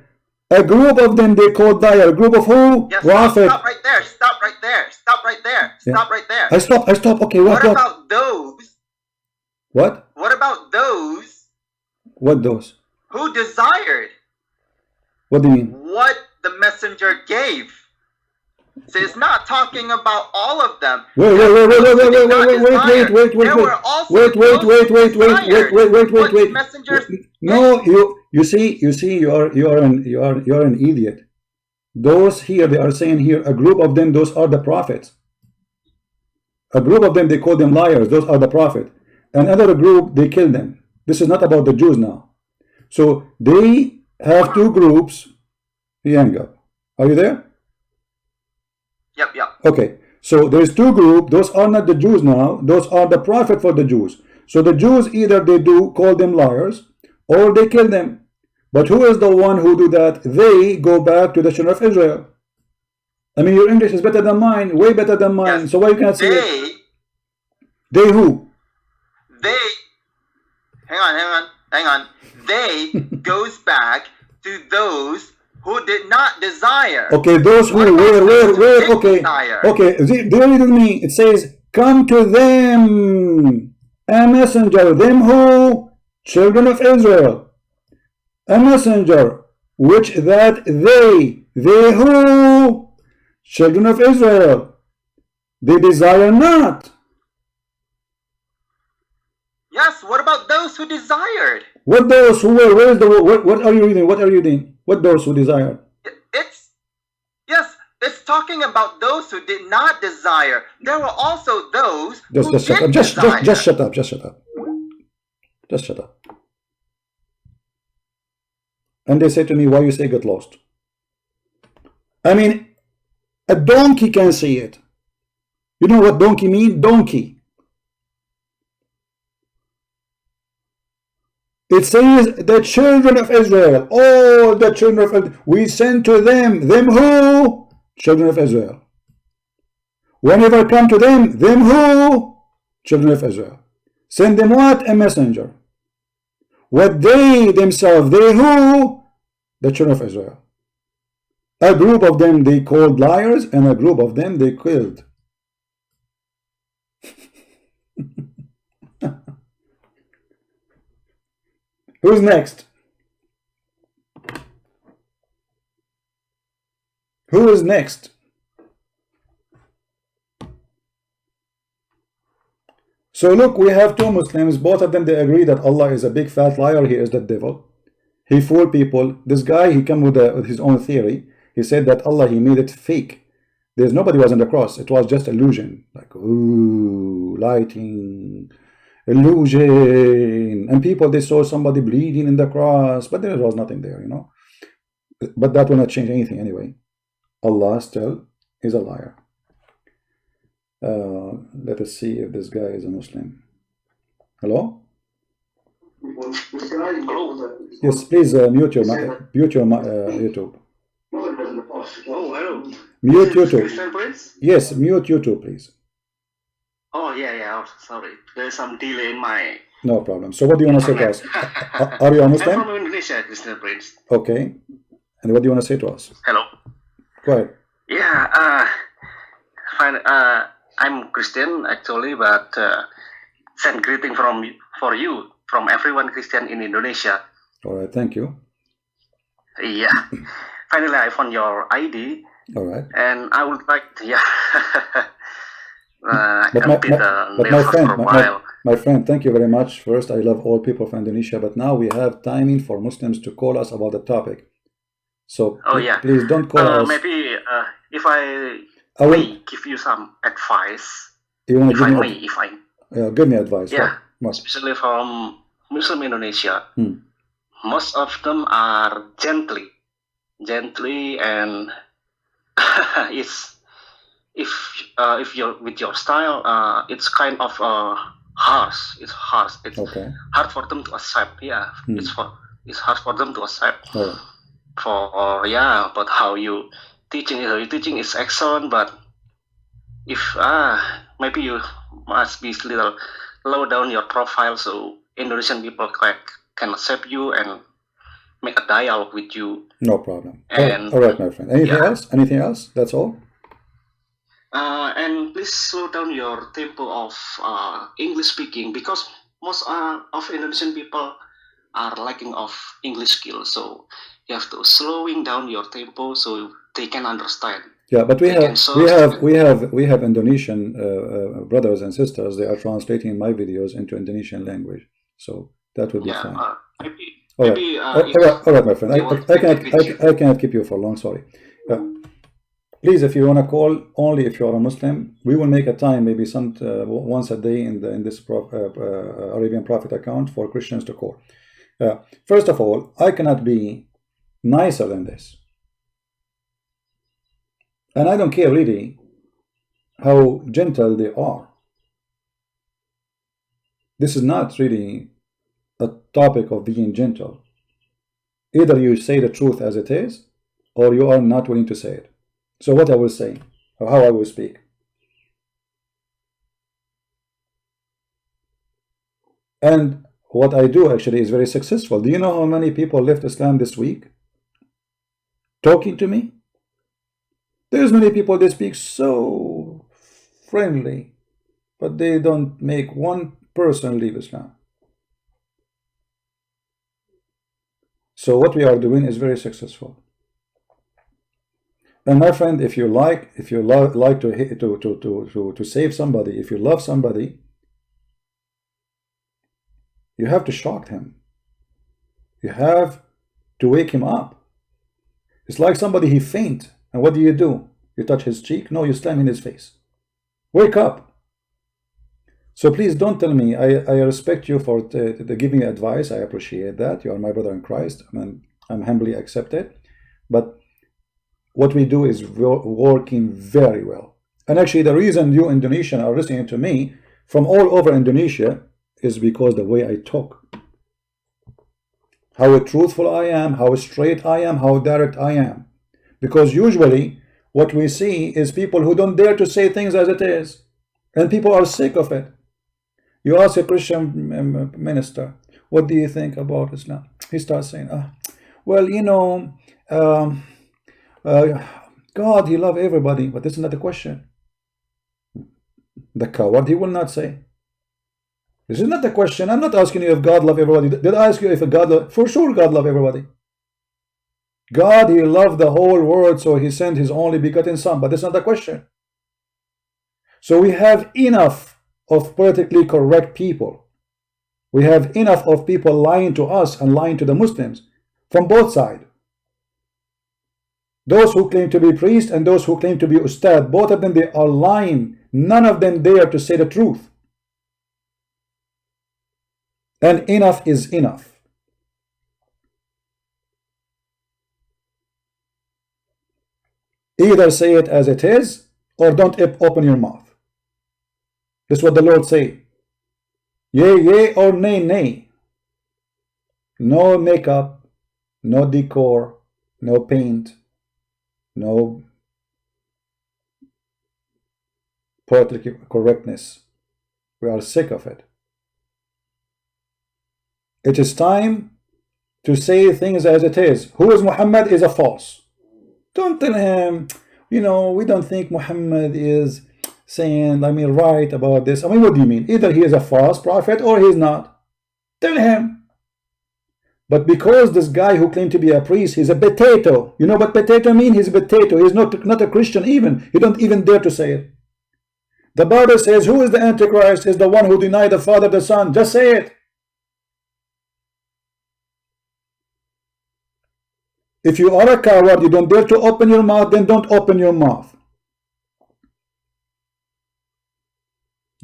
A group of them they called dire. A group of who? Yes, Prophet. Stop right there. I stop. Okay, what? About those? What? What about those? What those? Who desired? What do you mean? What the messenger gave. So it's not talking about all of them. Wait. No, you see, you are an idiot. Those here, they are saying here, a group of them, those are the prophets. A group of them, they call them liars. Those are the prophet. Another group, they kill them. This is not about the Jews now. So they have two groups. He hang up. Are you there? Yep. Okay. So there's two groups. Those are not the Jews now. Those are the prophet for the Jews. So the Jews, either they do call them liars or they kill them. But who is the one who do that? They go back to the children of Israel. I mean, your English is better than mine, way better than mine. Yes. So why you can't say it? They who? They, hang on. They goes back to those who did not desire. Okay, those who, where, okay. Desire? Okay, they read with me. It says, come to them, a messenger, them who? Children of Israel. A messenger, which that they who? Children of Israel. They desire not. Yes, what about those who desired? What those who were? Where is the what are you reading? What are you reading? What those who desired? It's talking about those who did not desire. There were also those who Just shut did up. desire. Just shut up. Just shut up. And they say to me, why you say get lost? I mean, a donkey can see it. You know what donkey mean? Donkey. It says the children of Israel. All the children of Israel. We sent to them who? Children of Israel. Whenever come to them who? Children of Israel. Send them what? A messenger. What they themselves, they who? The children of Israel. A group of them they called liars, and a group of them they killed. Who's next? Who is next? So look, we have two Muslims, both of them they agree that Allah is a big fat liar, he is the devil. He fooled people. This guy, he came with his own theory. He said that Allah, he made it fake. There's nobody was on the cross. It was just illusion. Like, ooh, lighting, illusion. And people, they saw somebody bleeding in the cross, but there was nothing there, you know. But that will not change anything anyway. Allah still is a liar. Let us see if this guy is a Muslim. Hello? Hello. Yes, please mute your YouTube. Oh, hello. Mute YouTube. Christian Prince? Yes, mute YouTube, please. Oh, yeah. Oh, sorry. There's some delay in my... No problem. So what do you want to say to us? Are you a I'm Muslim? from Indonesia, Christian Prince. Okay. And what do you want to say to us? Hello. Go ahead. Yeah, fine. I'm Christian actually, but send greeting for you from everyone Christian in Indonesia. All right, thank you. Yeah. Finally, I found your ID, All right. and I would like to, But my friend, thank you very much. First, I love all people from Indonesia, but now we have timing for Muslims to call us about the topic. So please don't call us. Maybe if I will may give you some advice, you want to if give I me may, if I give me advice. yeah, What? especially from Muslim Indonesia, most of them are gently, and it's if you're with your style, it's kind of harsh. It's harsh. It's Okay. hard for them to accept. Yeah, it's hard for them to accept. Oh. But how you teaching is excellent, but if maybe you must be a little low down your profile so Indonesian people can accept you and make a dialogue with you. No problem. And all right, my friend. Anything else? Anything else? That's all? And please slow down your tempo of English speaking, because most of Indonesian people are lacking of English skills. So you have to slowing down your tempo so they can understand. Yeah, but we have Indonesian brothers and sisters. They are translating my videos into Indonesian language, so that would be fine. All right, my friend. I cannot keep you for long. Sorry. Please, if you want to call, only if you are a Muslim. We will make a time, maybe once a day in this Arabian Prophet account for Christians to call. First of all, I cannot be nicer than this. And I don't care really how gentle they are. This is not really a topic of being gentle. Either you say the truth as it is, or you are not willing to say it. So what I will say, or how I will speak. And what I do actually is very successful. Do you know how many people left Islam this week? Talking to me? There's many people, they speak so friendly, but they don't make one person leave Islam. So what we are doing is very successful. And my friend, if you like to save somebody, if you love somebody, you have to shock him. You have to wake him up. It's like somebody, he faint. And what do? You touch his cheek? No, you slam in his face. Wake up. So please don't tell me. I respect you for giving advice. I appreciate that. You are my brother in Christ. I'm humbly accepted. But what we do is working very well. And actually, the reason you Indonesian are listening to me from all over Indonesia is because the way I talk. How truthful I am, how straight I am, how direct I am. Because usually what we see is people who don't dare to say things as it is. And people are sick of it. You ask a Christian minister, what do you think about Islam? He starts saying, well, you know, God, he loves everybody, but this is not the question. The coward, he will not say. This is not the question. I'm not asking you if God loves everybody. Did I ask you if God loves? For sure God loves everybody. God, he loved the whole world, so he sent his only begotten son, but that's not the question. So we have enough of politically correct people. We have enough of people lying to us and lying to the Muslims from both sides. Those who claim to be priests and those who claim to be ustad, both of them, they are lying. None of them dare to say the truth. And enough is enough. Either say it as it is or don't open your mouth. This is what the Lord say. Yea, yea, or nay, nay. No makeup, no decor, no paint, no political correctness. We are sick of it. It is time to say things as it is. Who is Muhammad is a false. Don't tell him, we don't think Muhammad is saying, right about this. What do you mean? Either he is a false prophet or he is not. Tell him. But because this guy who claimed to be a priest, he's a potato. You know what potato mean? He's a potato. He's not a Christian even. You don't even dare to say it. The Bible says, who is the Antichrist? Is the one who denied the Father, the Son. Just say it. If you are a coward, you don't dare to open your mouth, then don't open your mouth.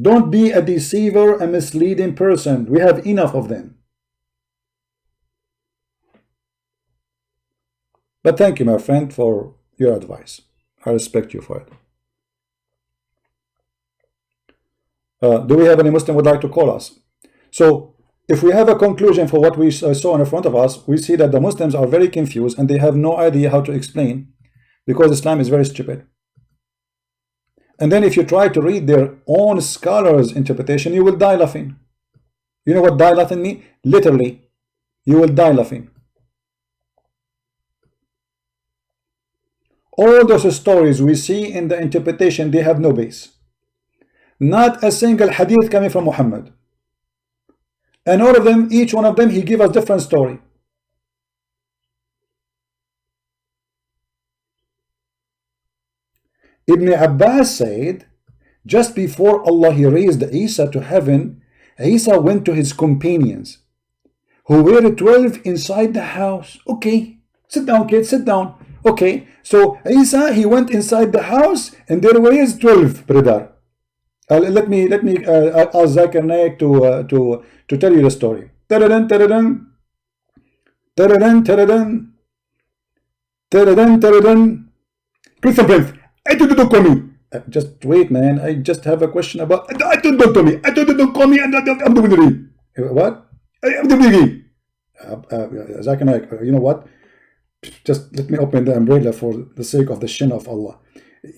Don't be a deceiver, a misleading person. We have enough of them. But thank you, my friend, for your advice. I respect you for it. Do we have any Muslim who would like to call us? So, if we have a conclusion for what we saw in front of us, we see that the Muslims are very confused and they have no idea how to explain, because Islam is very stupid. And then if you try to read their own scholars' interpretation, you will die laughing. You know what die laughing means? Literally, you will die laughing. All those stories we see in the interpretation, they have no base. Not a single hadith coming from Muhammad. And all of them, each one of them, he give us different story. Ibn Abbas said, just before Allah he raised Isa to heaven, Isa went to his companions, who were 12 inside the house. Okay, sit down, kids, sit down. Okay, so Isa, he went inside the house, and there were 12, brother. Let me ask Zakir Naik to tell you the story. Taradan, taradan, taradan, taradan, taradan, taradan. Christian friends, I told you don't call me. Just wait, man. I just have a question about. I told don't call me. I told you don't call me. I'm doing the ring. What? I'm doing the ring. Zakir Naik, you know what? Just let me open the umbrella for the sake of the shin of Allah.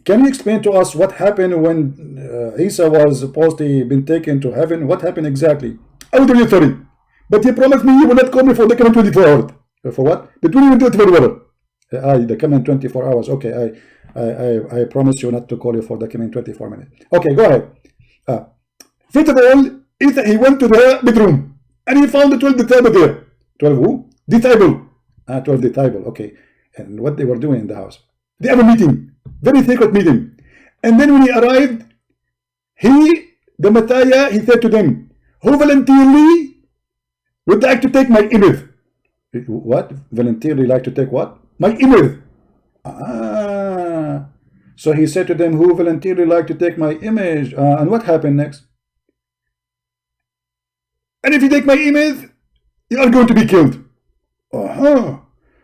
Can you explain to us what happened when Isa was supposedly been taken to heaven? What happened exactly? I will tell you sorry, but you promised me you will not call me for the coming 24 hours. For what? The 24 hours. The coming 24 hours. Okay, I promise you not to call you for the coming 24 minutes. Okay, go ahead. First of all, Isa, he went to the bedroom and he found the 12 disciples there. 12 who? Disciple. 12 disciple. Okay, and what they were doing in the house? They have a meeting, very secret meeting. And then when he arrived, the Messiah, he said to them, who voluntarily would like to take my image? What? Voluntarily like to take what? My image. So he said to them, who voluntarily like to take my image? And what happened next? And if you take my image, you are going to be killed.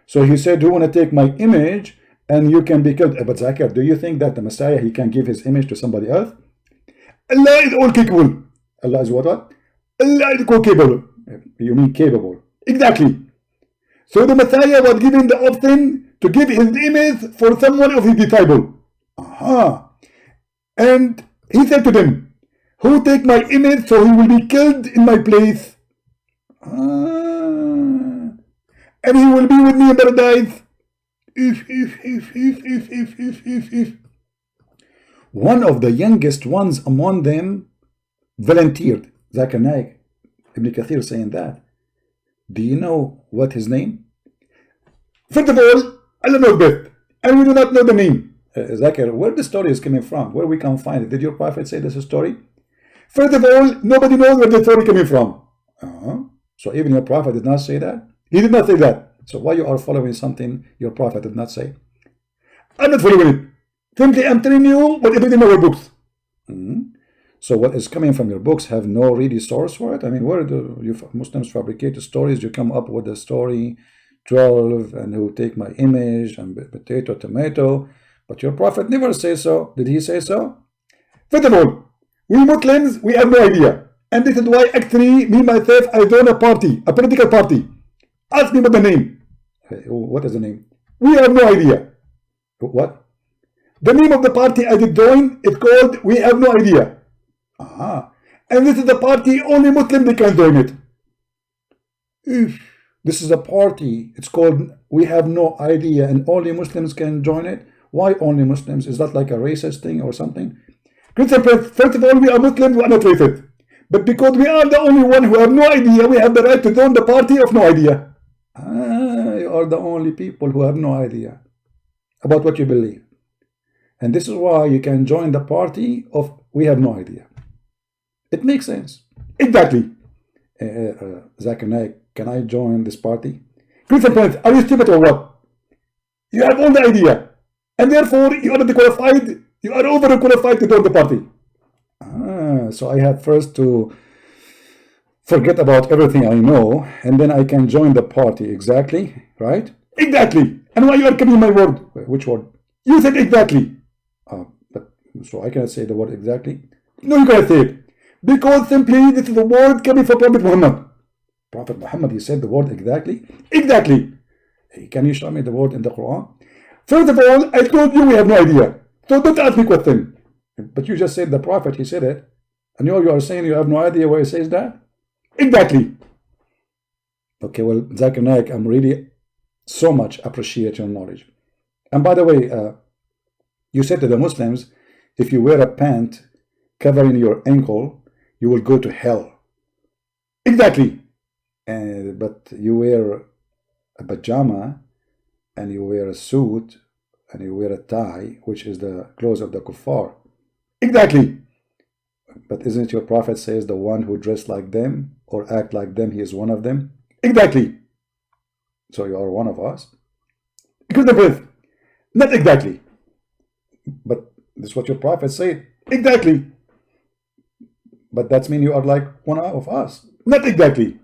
So he said, who want to take my image? And you can be killed. But Zakir, do you think that the Messiah, he can give his image to somebody else? Allah is all capable. Allah is what? Allah is all capable. You mean capable. Exactly. So the Messiah was given the option to give his image for someone of his disciple. And he said to them, who take my image so he will be killed in my place? And he will be with me in paradise. if. One of the youngest ones among them volunteered. Zakir Naik, Ibn Kathir saying that. Do you know what his name? First of all, I don't know Beth, and we do not know the name. Zakir, where the story is coming from, where we can find it. Did your prophet say this story? First of all, nobody knows where the story coming from. So even your prophet did not say that? He did not say that. So why you are following something your prophet did not say? I'm not following it. Simply I'm telling you what it is in our books. So what is coming from your books have no really source for it? I mean, where do you Muslims fabricate stories? You come up with the story 12 and who take my image and potato, tomato. But your prophet never says so. Did he say so? First of all, we Muslims, we have no idea. And this is why actually, me myself, I joined a party, a political party. Ask me what the name. What is the name? We have no idea. What? The name of the party I did join is called We Have No Idea. And this is the party only Muslim they can join it. This is a party. It's called We Have No Idea and only Muslims can join it. Why only Muslims? Is that like a racist thing or something? Christian friends, first of all, we are Muslims, we are not racist. But because we are the only one who have no idea, we have the right to join the party of no idea. You are the only people who have no idea about what you believe. And this is why you can join the party of We Have No Idea. It makes sense. Exactly. Zakir Naik, can I join this party? Christian friends, are you stupid or what? You have all the idea. And therefore, you are not qualified. You are overqualified to join the party. So I have first to forget about everything I know, and then I can join the party. Exactly, right? Exactly. And why you are coming my word? Which word? You said exactly. So I cannot say the word exactly. No, you cannot say it. Because simply this is the word coming from Prophet Muhammad. Prophet Muhammad, he said the word exactly. Exactly. Hey, can you show me the word in the Quran? First of all, I told you we have no idea. So don't ask me question. But you just said the Prophet, he said it. And you are saying you have no idea where he says that? Exactly. Okay, well, Zakir Naik, I'm really so much appreciate your knowledge. And by the way, you said to the Muslims, if you wear a pant covering your ankle, you will go to hell. Exactly. But you wear a pajama and you wear a suit and you wear a tie, which is the clothes of the kuffar. Exactly. But isn't your prophet says the one who dressed like them or act like them, he is one of them? Exactly. So you are one of us. Not exactly. But this is what your prophet said. Exactly. But that means you are like one of us. Not exactly.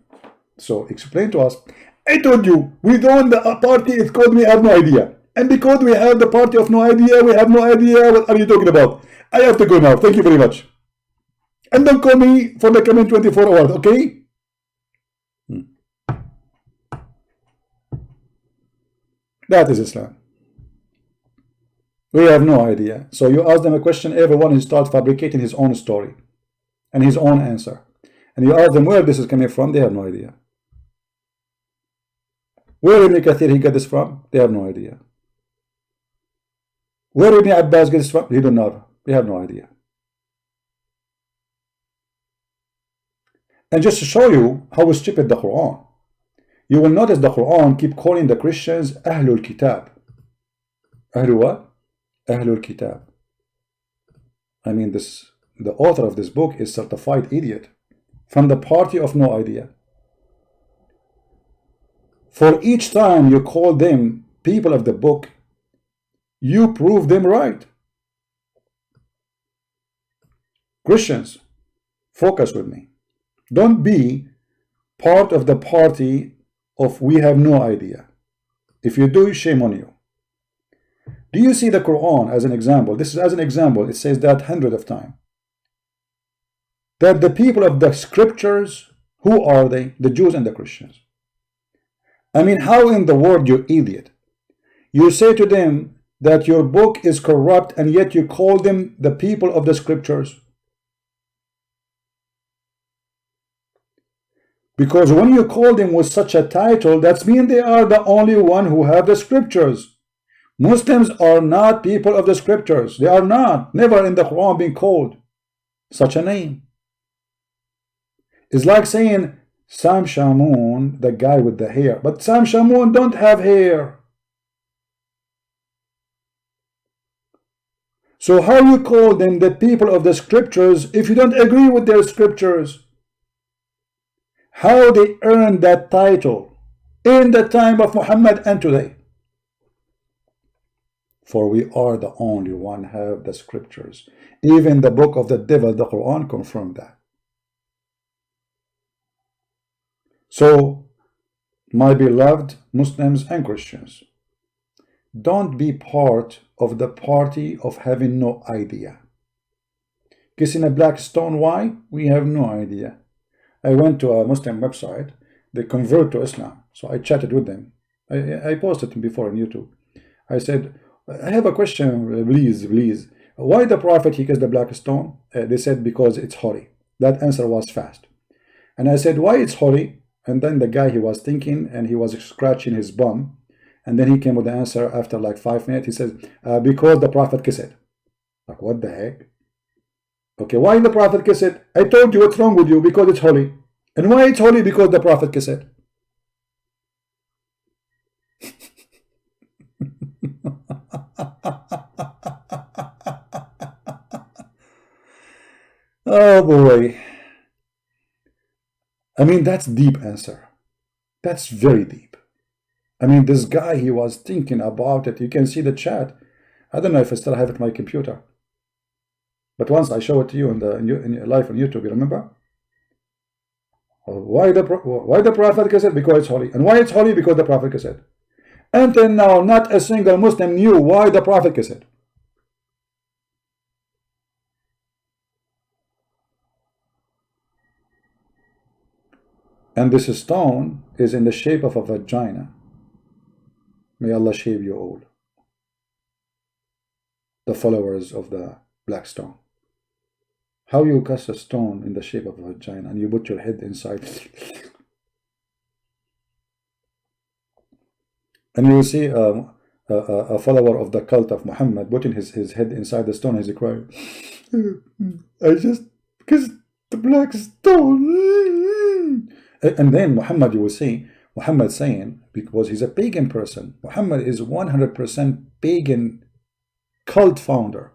So explain to us. I told you, we joined the party, it's called We Have No Idea. And because we have the party of no idea, we have no idea what are you talking about. I have to go now. Thank you very much. And don't call me for the coming 24 hours, okay? That is Islam. We have no idea. So you ask them a question, everyone starts fabricating his own story and his own answer. And you ask them where this is coming from, they have no idea. Where Ibn Kathir he got this from? They have no idea. Where Ibn Abbas gets this from? He don't know. We have no idea. And just to show you how stupid the Quran, you will notice the Quran keep calling the Christians Ahlul Kitab. Ahlul what? Ahlul Kitab. I mean, the author of this book is certified idiot from the party of no idea. For each time you call them people of the book, you prove them right. Christians, focus with me. Don't be part of the party of we have no idea. If you do, shame on you. Do you see the Quran as an example? This is as an example. It says that hundreds of times. That the people of the scriptures, who are they? The Jews and the Christians. I mean, how in the world, you idiot? You say to them that your book is corrupt and yet you call them the people of the scriptures. Because when you call them with such a title, that means they are the only one who have the scriptures. Muslims are not people of the scriptures. They are not. Never in the Quran being called such a name. It's like saying Sam Shamoun, the guy with the hair. But Sam Shamoun don't have hair. So how you call them the people of the scriptures if you don't agree with their scriptures? How they earned that title in the time of Muhammad and today? For we are the only one have the scriptures. Even the book of the devil, the Quran, confirmed that. So, my beloved Muslims and Christians, don't be part of the party of having no idea. Kissing a black stone, why? We have no idea. I went to a Muslim website. They convert to Islam. So I chatted with them. I posted them before on YouTube. I said, I have a question, please. Why the Prophet, he kissed the black stone? They said, because it's holy. That answer was fast. And I said, why it's holy? And then the guy, he was thinking and he was scratching his bum. And then he came with the answer after like 5 minutes. He says, because the Prophet kissed it. Like, what the heck? Okay, why the Prophet kissed it? I told you what's wrong with you, because it's holy. And why it's holy? Because the Prophet kissed it. Oh boy. I mean, that's deep answer. That's very deep. I mean, this guy, he was thinking about it. You can see the chat. I don't know if I still have it on my computer. But once I show it to you in live on YouTube, you remember? Why the Prophet kissed it? Because it's holy. And why it's holy? Because the Prophet kissed it. Until now, not a single Muslim knew why the Prophet kissed it. And this stone is in the shape of a vagina. May Allah shave you all, the followers of the black stone. How you cast a stone in the shape of a vagina and you put your head inside, and you will see a follower of the cult of Muhammad putting his head inside the stone as he crying, I just kissed the black stone. And then Muhammad, you will see Muhammad saying, because he's a pagan person, Muhammad is 100% pagan cult founder.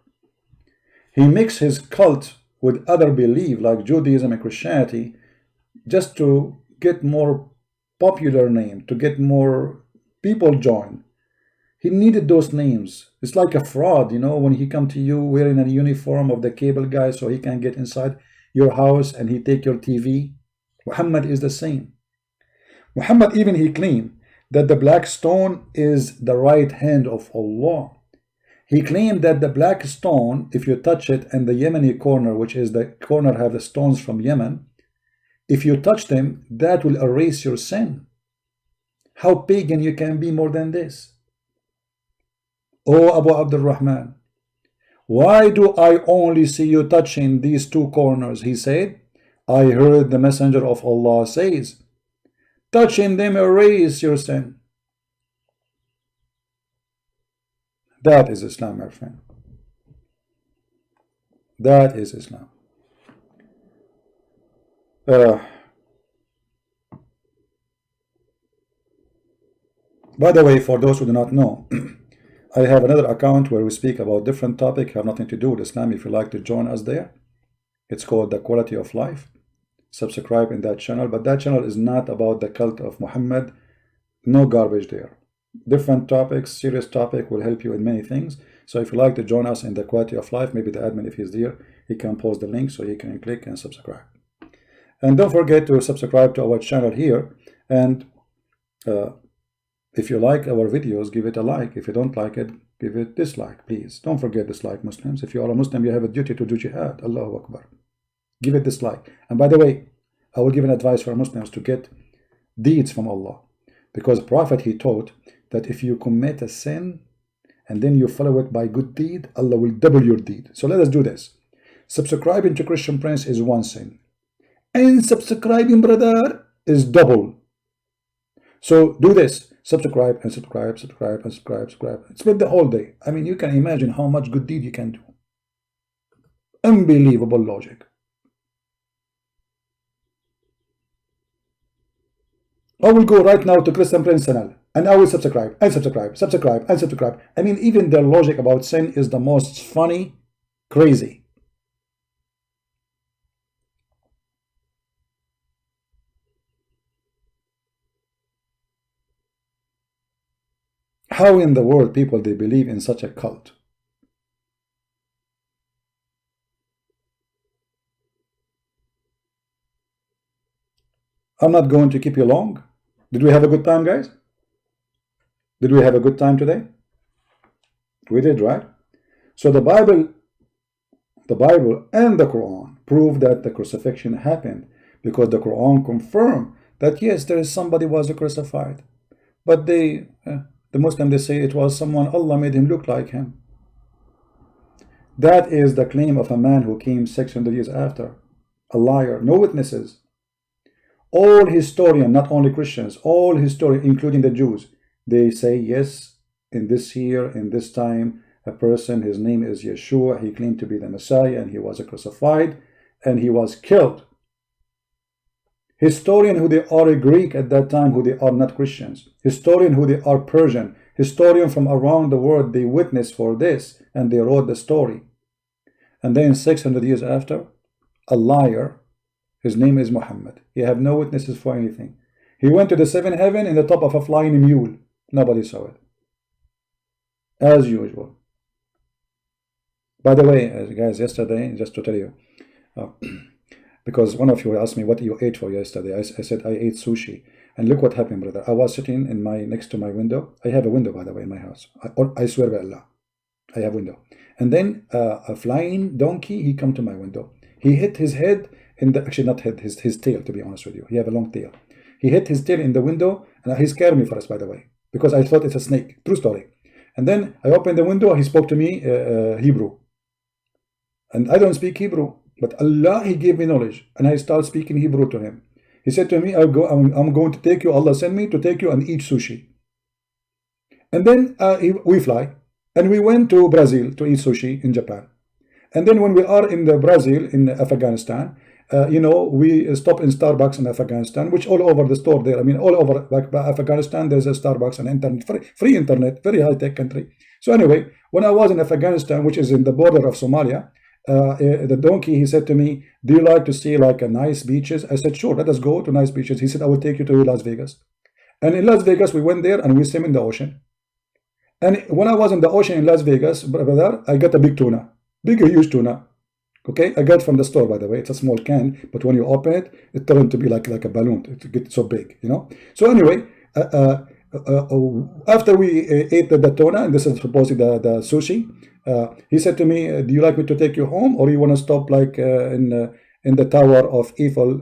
He mixed his cult with other belief like Judaism and Christianity just to get more popular name, to get more people join. He needed those names. It's like a fraud, you know, when he come to you wearing a uniform of the cable guy so he can get inside your house and he take your TV. Muhammad is the same. Muhammad even he claimed that the black stone is the right hand of Allah. He claimed that the black stone, if you touch it, and the Yemeni corner, which is the corner have the stones from Yemen, if you touch them, that will erase your sin. How pagan you can be more than this? Oh, Abu Abdul Rahman, why do I only see you touching these two corners? He said, I heard the messenger of Allah says, touching them erase your sin. That is Islam, my friend. That is Islam. By the way, for those who do not know, I have another account where we speak about different topics, have nothing to do with Islam. If you like to join us there, it's called The Quality of Life. Subscribe in that channel, but that channel is not about the cult of Muhammad. No garbage there. Different topics, serious topic will help you in many things. So if you like to join us in The Quality of Life, maybe the admin, if he's there, he can post the link so you can click and subscribe. And don't forget to subscribe to our channel here. And if you like our videos, give it a like. If you don't like it, give it dislike, please. Don't forget dislike, Muslims. If you are a Muslim, you have a duty to do jihad. Allahu Akbar. Give it dislike. And by the way, I will give an advice for Muslims to get deeds from Allah. Because Prophet, he taught that if you commit a sin and then you follow it by good deed, Allah will double your deed. So let us do this. Subscribing to Christian Prince is one sin. And subscribing, brother, is double. So do this. subscribe and subscribe, subscribe and subscribe, subscribe. Spend the whole day. I mean, you can imagine how much good deed you can do. Unbelievable logic. I will go right now to Christian Prince channel and I will subscribe and subscribe, subscribe and subscribe. I mean, even their logic about sin is the most funny, crazy. How in the world people they believe in such a cult? I'm not going to keep you long. Did we have a good time, guys? Did we have a good time today? We did, right? So the Bible and the Quran prove that the crucifixion happened, because the Quran confirmed that yes, there is somebody was crucified, but the Muslim, they say it was someone Allah made him look like him. That is the claim of a man who came 600 years after, a liar, no witnesses. All historians, not only Christians, all historians, including the Jews, they say yes, in this year, in this time, a person, his name is Yeshua, he claimed to be the Messiah, and he was crucified, and he was killed. Historian who they are Greek at that time, who they are not Christians. Historian who they are Persian. Historian from around the world, they witnessed for this, and they wrote the story. And then 600 years after, a liar, his name is Muhammad. He have no witnesses for anything. He went to the seventh heaven in the top of a flying mule. Nobody saw it. As usual. By the way, guys, yesterday, just to tell you, because one of you asked me what you ate for yesterday. I said I ate sushi. And look what happened, brother. I was sitting in next to my window. I have a window, by the way, in my house. I swear by Allah, I have a window. And then a flying donkey, he come to my window. He hit his head in the, actually not head, his tail, to be honest with you. He have a long tail. He hit his tail in the window, and he scared me first, by the way, because I thought it's a snake. True story. And then I opened the window. He spoke to me Hebrew. And I don't speak Hebrew, but Allah, he gave me knowledge, and I start speaking Hebrew to him. He said to me, I'm going to take you, Allah sent me to take you and eat sushi. And then we fly, and we went to Brazil to eat sushi in Japan. And then when we are in the Brazil, in Afghanistan, you know, we stop in Starbucks in Afghanistan, which all over the store there, I mean, all over like Afghanistan, there's a Starbucks and internet, free internet, very high-tech country. So anyway, when I was in Afghanistan, which is in the border of Somalia, the donkey, he said to me, do you like to see like a nice beaches? I said, sure, let us go to nice beaches. He said, I will take you to Las Vegas. And in Las Vegas, we went there and we swim in the ocean. And when I was in the ocean in Las Vegas, brother, I got a big tuna, big, huge tuna. Okay, I got it from the store, by the way. It's a small can, but when you open it, it turned to be like a balloon. It gets so big, you know. So anyway, after we ate the tuna, and this is supposedly the sushi, he said to me, do you like me to take you home, or you want to stop like in the Tower of Eiffel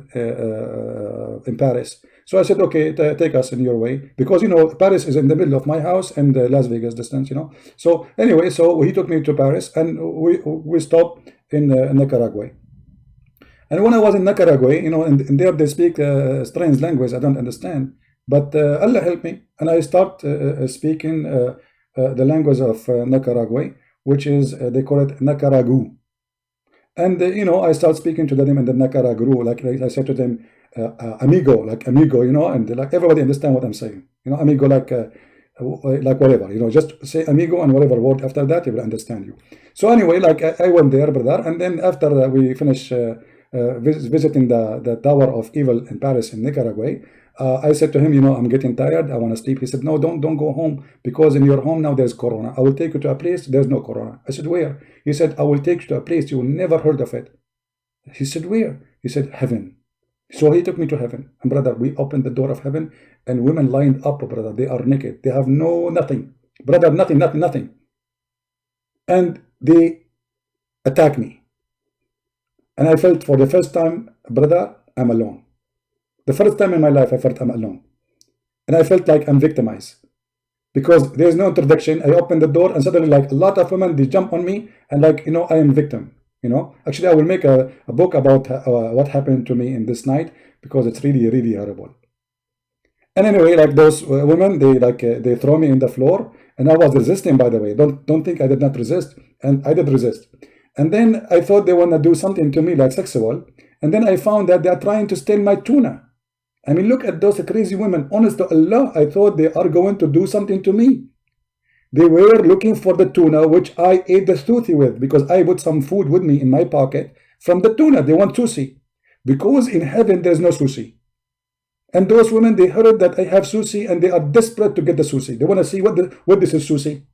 in Paris? So I said, okay, take us in your way, because you know Paris is in the middle of my house and Las Vegas distance, you know. So anyway, so he took me to Paris, and we stopped in Nicaragua. And when I was in Nicaragua, you know, and there they speak strange language I don't understand, but Allah helped me, and I start speaking the language of Nicaragua, which is they call it Nicaragu. And you know, I start speaking to them in the Nicaragu, like I said to them, amigo, like amigo, you know, and like everybody understand what I'm saying, you know, amigo, like whatever, you know, just say amigo and whatever word after that, he will understand you. So anyway, like I went there, brother, and then after we finished visiting the Tower of Evil in Paris in Nicaragua, I said to him, you know, I'm getting tired, I want to sleep. He said, no, don't go home, because in your home now there's corona. I will take you to a place, there's no corona. I said, where? He said, I will take you to a place you will never heard of it. He said, where? He said, heaven. So he took me to heaven, and brother, we opened the door of heaven, and women lined up, brother, they are naked, they have nothing, brother, nothing. And they attacked me. And I felt for the first time, brother, I'm alone. The first time in my life I felt I'm alone. And I felt like I'm victimized. Because there's no introduction. I opened the door and suddenly like a lot of women, they jump on me and like, you know, I am victim. You know, actually I will make a book about what happened to me in this night, because it's really, really horrible. And anyway, like those women, they throw me in the floor, and I was resisting. By the way, don't think I did not resist, and I did resist. And then I thought they want to do something to me like sexual, and then I found that they are trying to steal my tuna. I mean, look at those crazy women. Honest to Allah, I thought they are going to do something to me. They were looking for the tuna, which I ate the sushi with, because I put some food with me in my pocket from the tuna. They want sushi, because in heaven there's no sushi. And those women, they heard that I have sushi, and they are desperate to get the sushi. They want to see what this is sushi.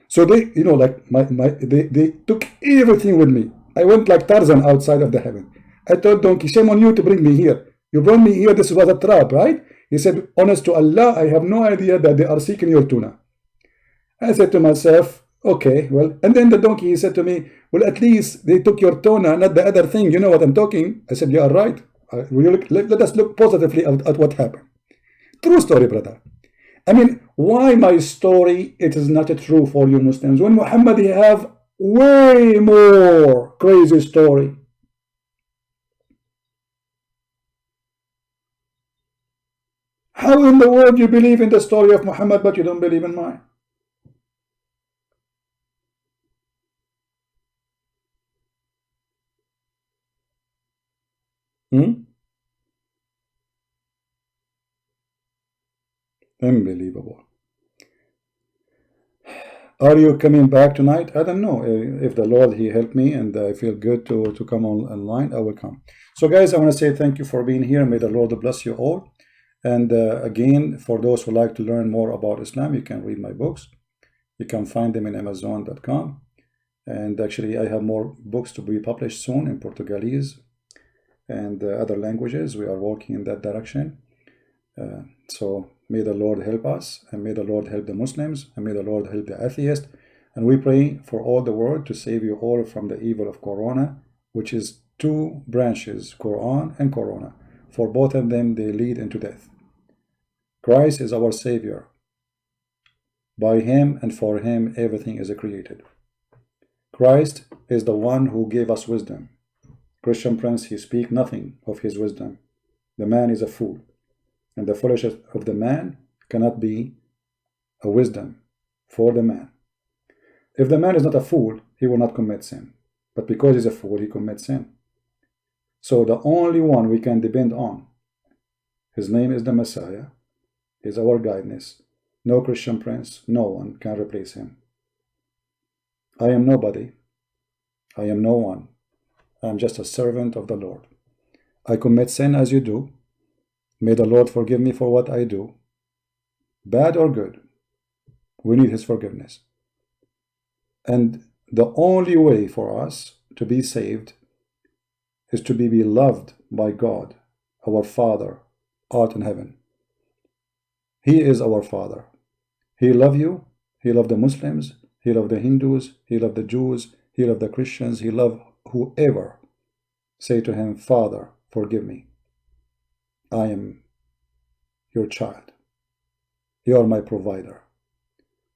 So they, you know, like they took everything with me. I went like Tarzan outside of the heaven. I told Donkey, shame on you to bring me here. You brought me here, this was a trap, right? He said, honest to Allah, I have no idea that they are seeking your tuna. I said to myself, okay, well, and then the donkey, he said to me, well, at least they took your tuna, not the other thing. You know what I'm talking? I said, you are right. Let us look positively at what happened. True story, brother. I mean, why my story, it is not true for you Muslims? When Muhammad, he have way more crazy story. How in the world you believe in the story of Muhammad, but you don't believe in mine? Unbelievable. Are you coming back tonight? I don't know. If the Lord, he helped me and I feel good to come online, I will come. So guys, I want to say thank you for being here. May the Lord bless you all. And again, for those who like to learn more about Islam, you can read my books. You can find them in Amazon.com. And actually, I have more books to be published soon in Portuguese and other languages. We are working in that direction. So may the Lord help us, and may the Lord help the Muslims, and may the Lord help the atheists. And we pray for all the world to save you all from the evil of Corona, which is two branches, Quran and Corona. For both of them, they lead into death. Christ is our Savior. By him and for him, everything is created. Christ is the one who gave us wisdom. Christian Prince, he speaks nothing of his wisdom. The man is a fool. And the foolishness of the man cannot be a wisdom for the man. If the man is not a fool, he will not commit sin. But because he's a fool, he commits sin. So the only one we can depend on, his name is the Messiah, is our guidance. No Christian Prince, no one can replace him. I am nobody. I am no one. I am just a servant of the Lord. I commit sin as you do. May the Lord forgive me for what I do, bad or good. We need his forgiveness. And the only way for us to be saved is to be beloved by God, our Father, art in heaven. He is our Father. He loves you. He loves the Muslims. He loves the Hindus. He loves the Jews. He loves the Christians. He loves whoever. Say to him, Father, forgive me. I am your child. You are my provider.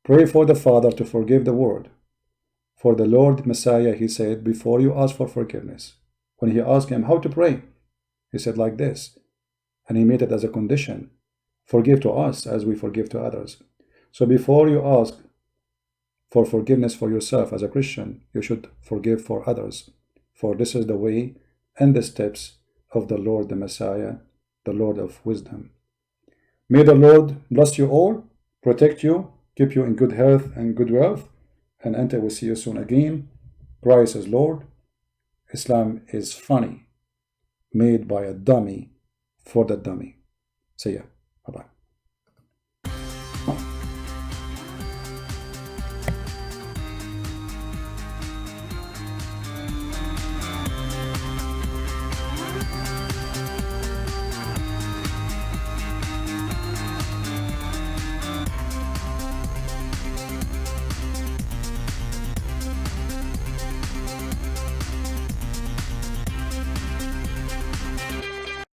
Pray for the Father to forgive the world. For the Lord Messiah, he said, before you ask for forgiveness, when he asked him how to pray, he said like this, and he made it as a condition, forgive to us as we forgive to others. So before you ask for forgiveness for yourself as a Christian, you should forgive for others, for this is the way and the steps of the Lord the Messiah, the Lord of wisdom. May the Lord bless you all, protect you, keep you in good health and good wealth, and until we see you soon again. Christ is Lord. Islam is funny, made by a dummy for the dummy. See ya. Bye-bye.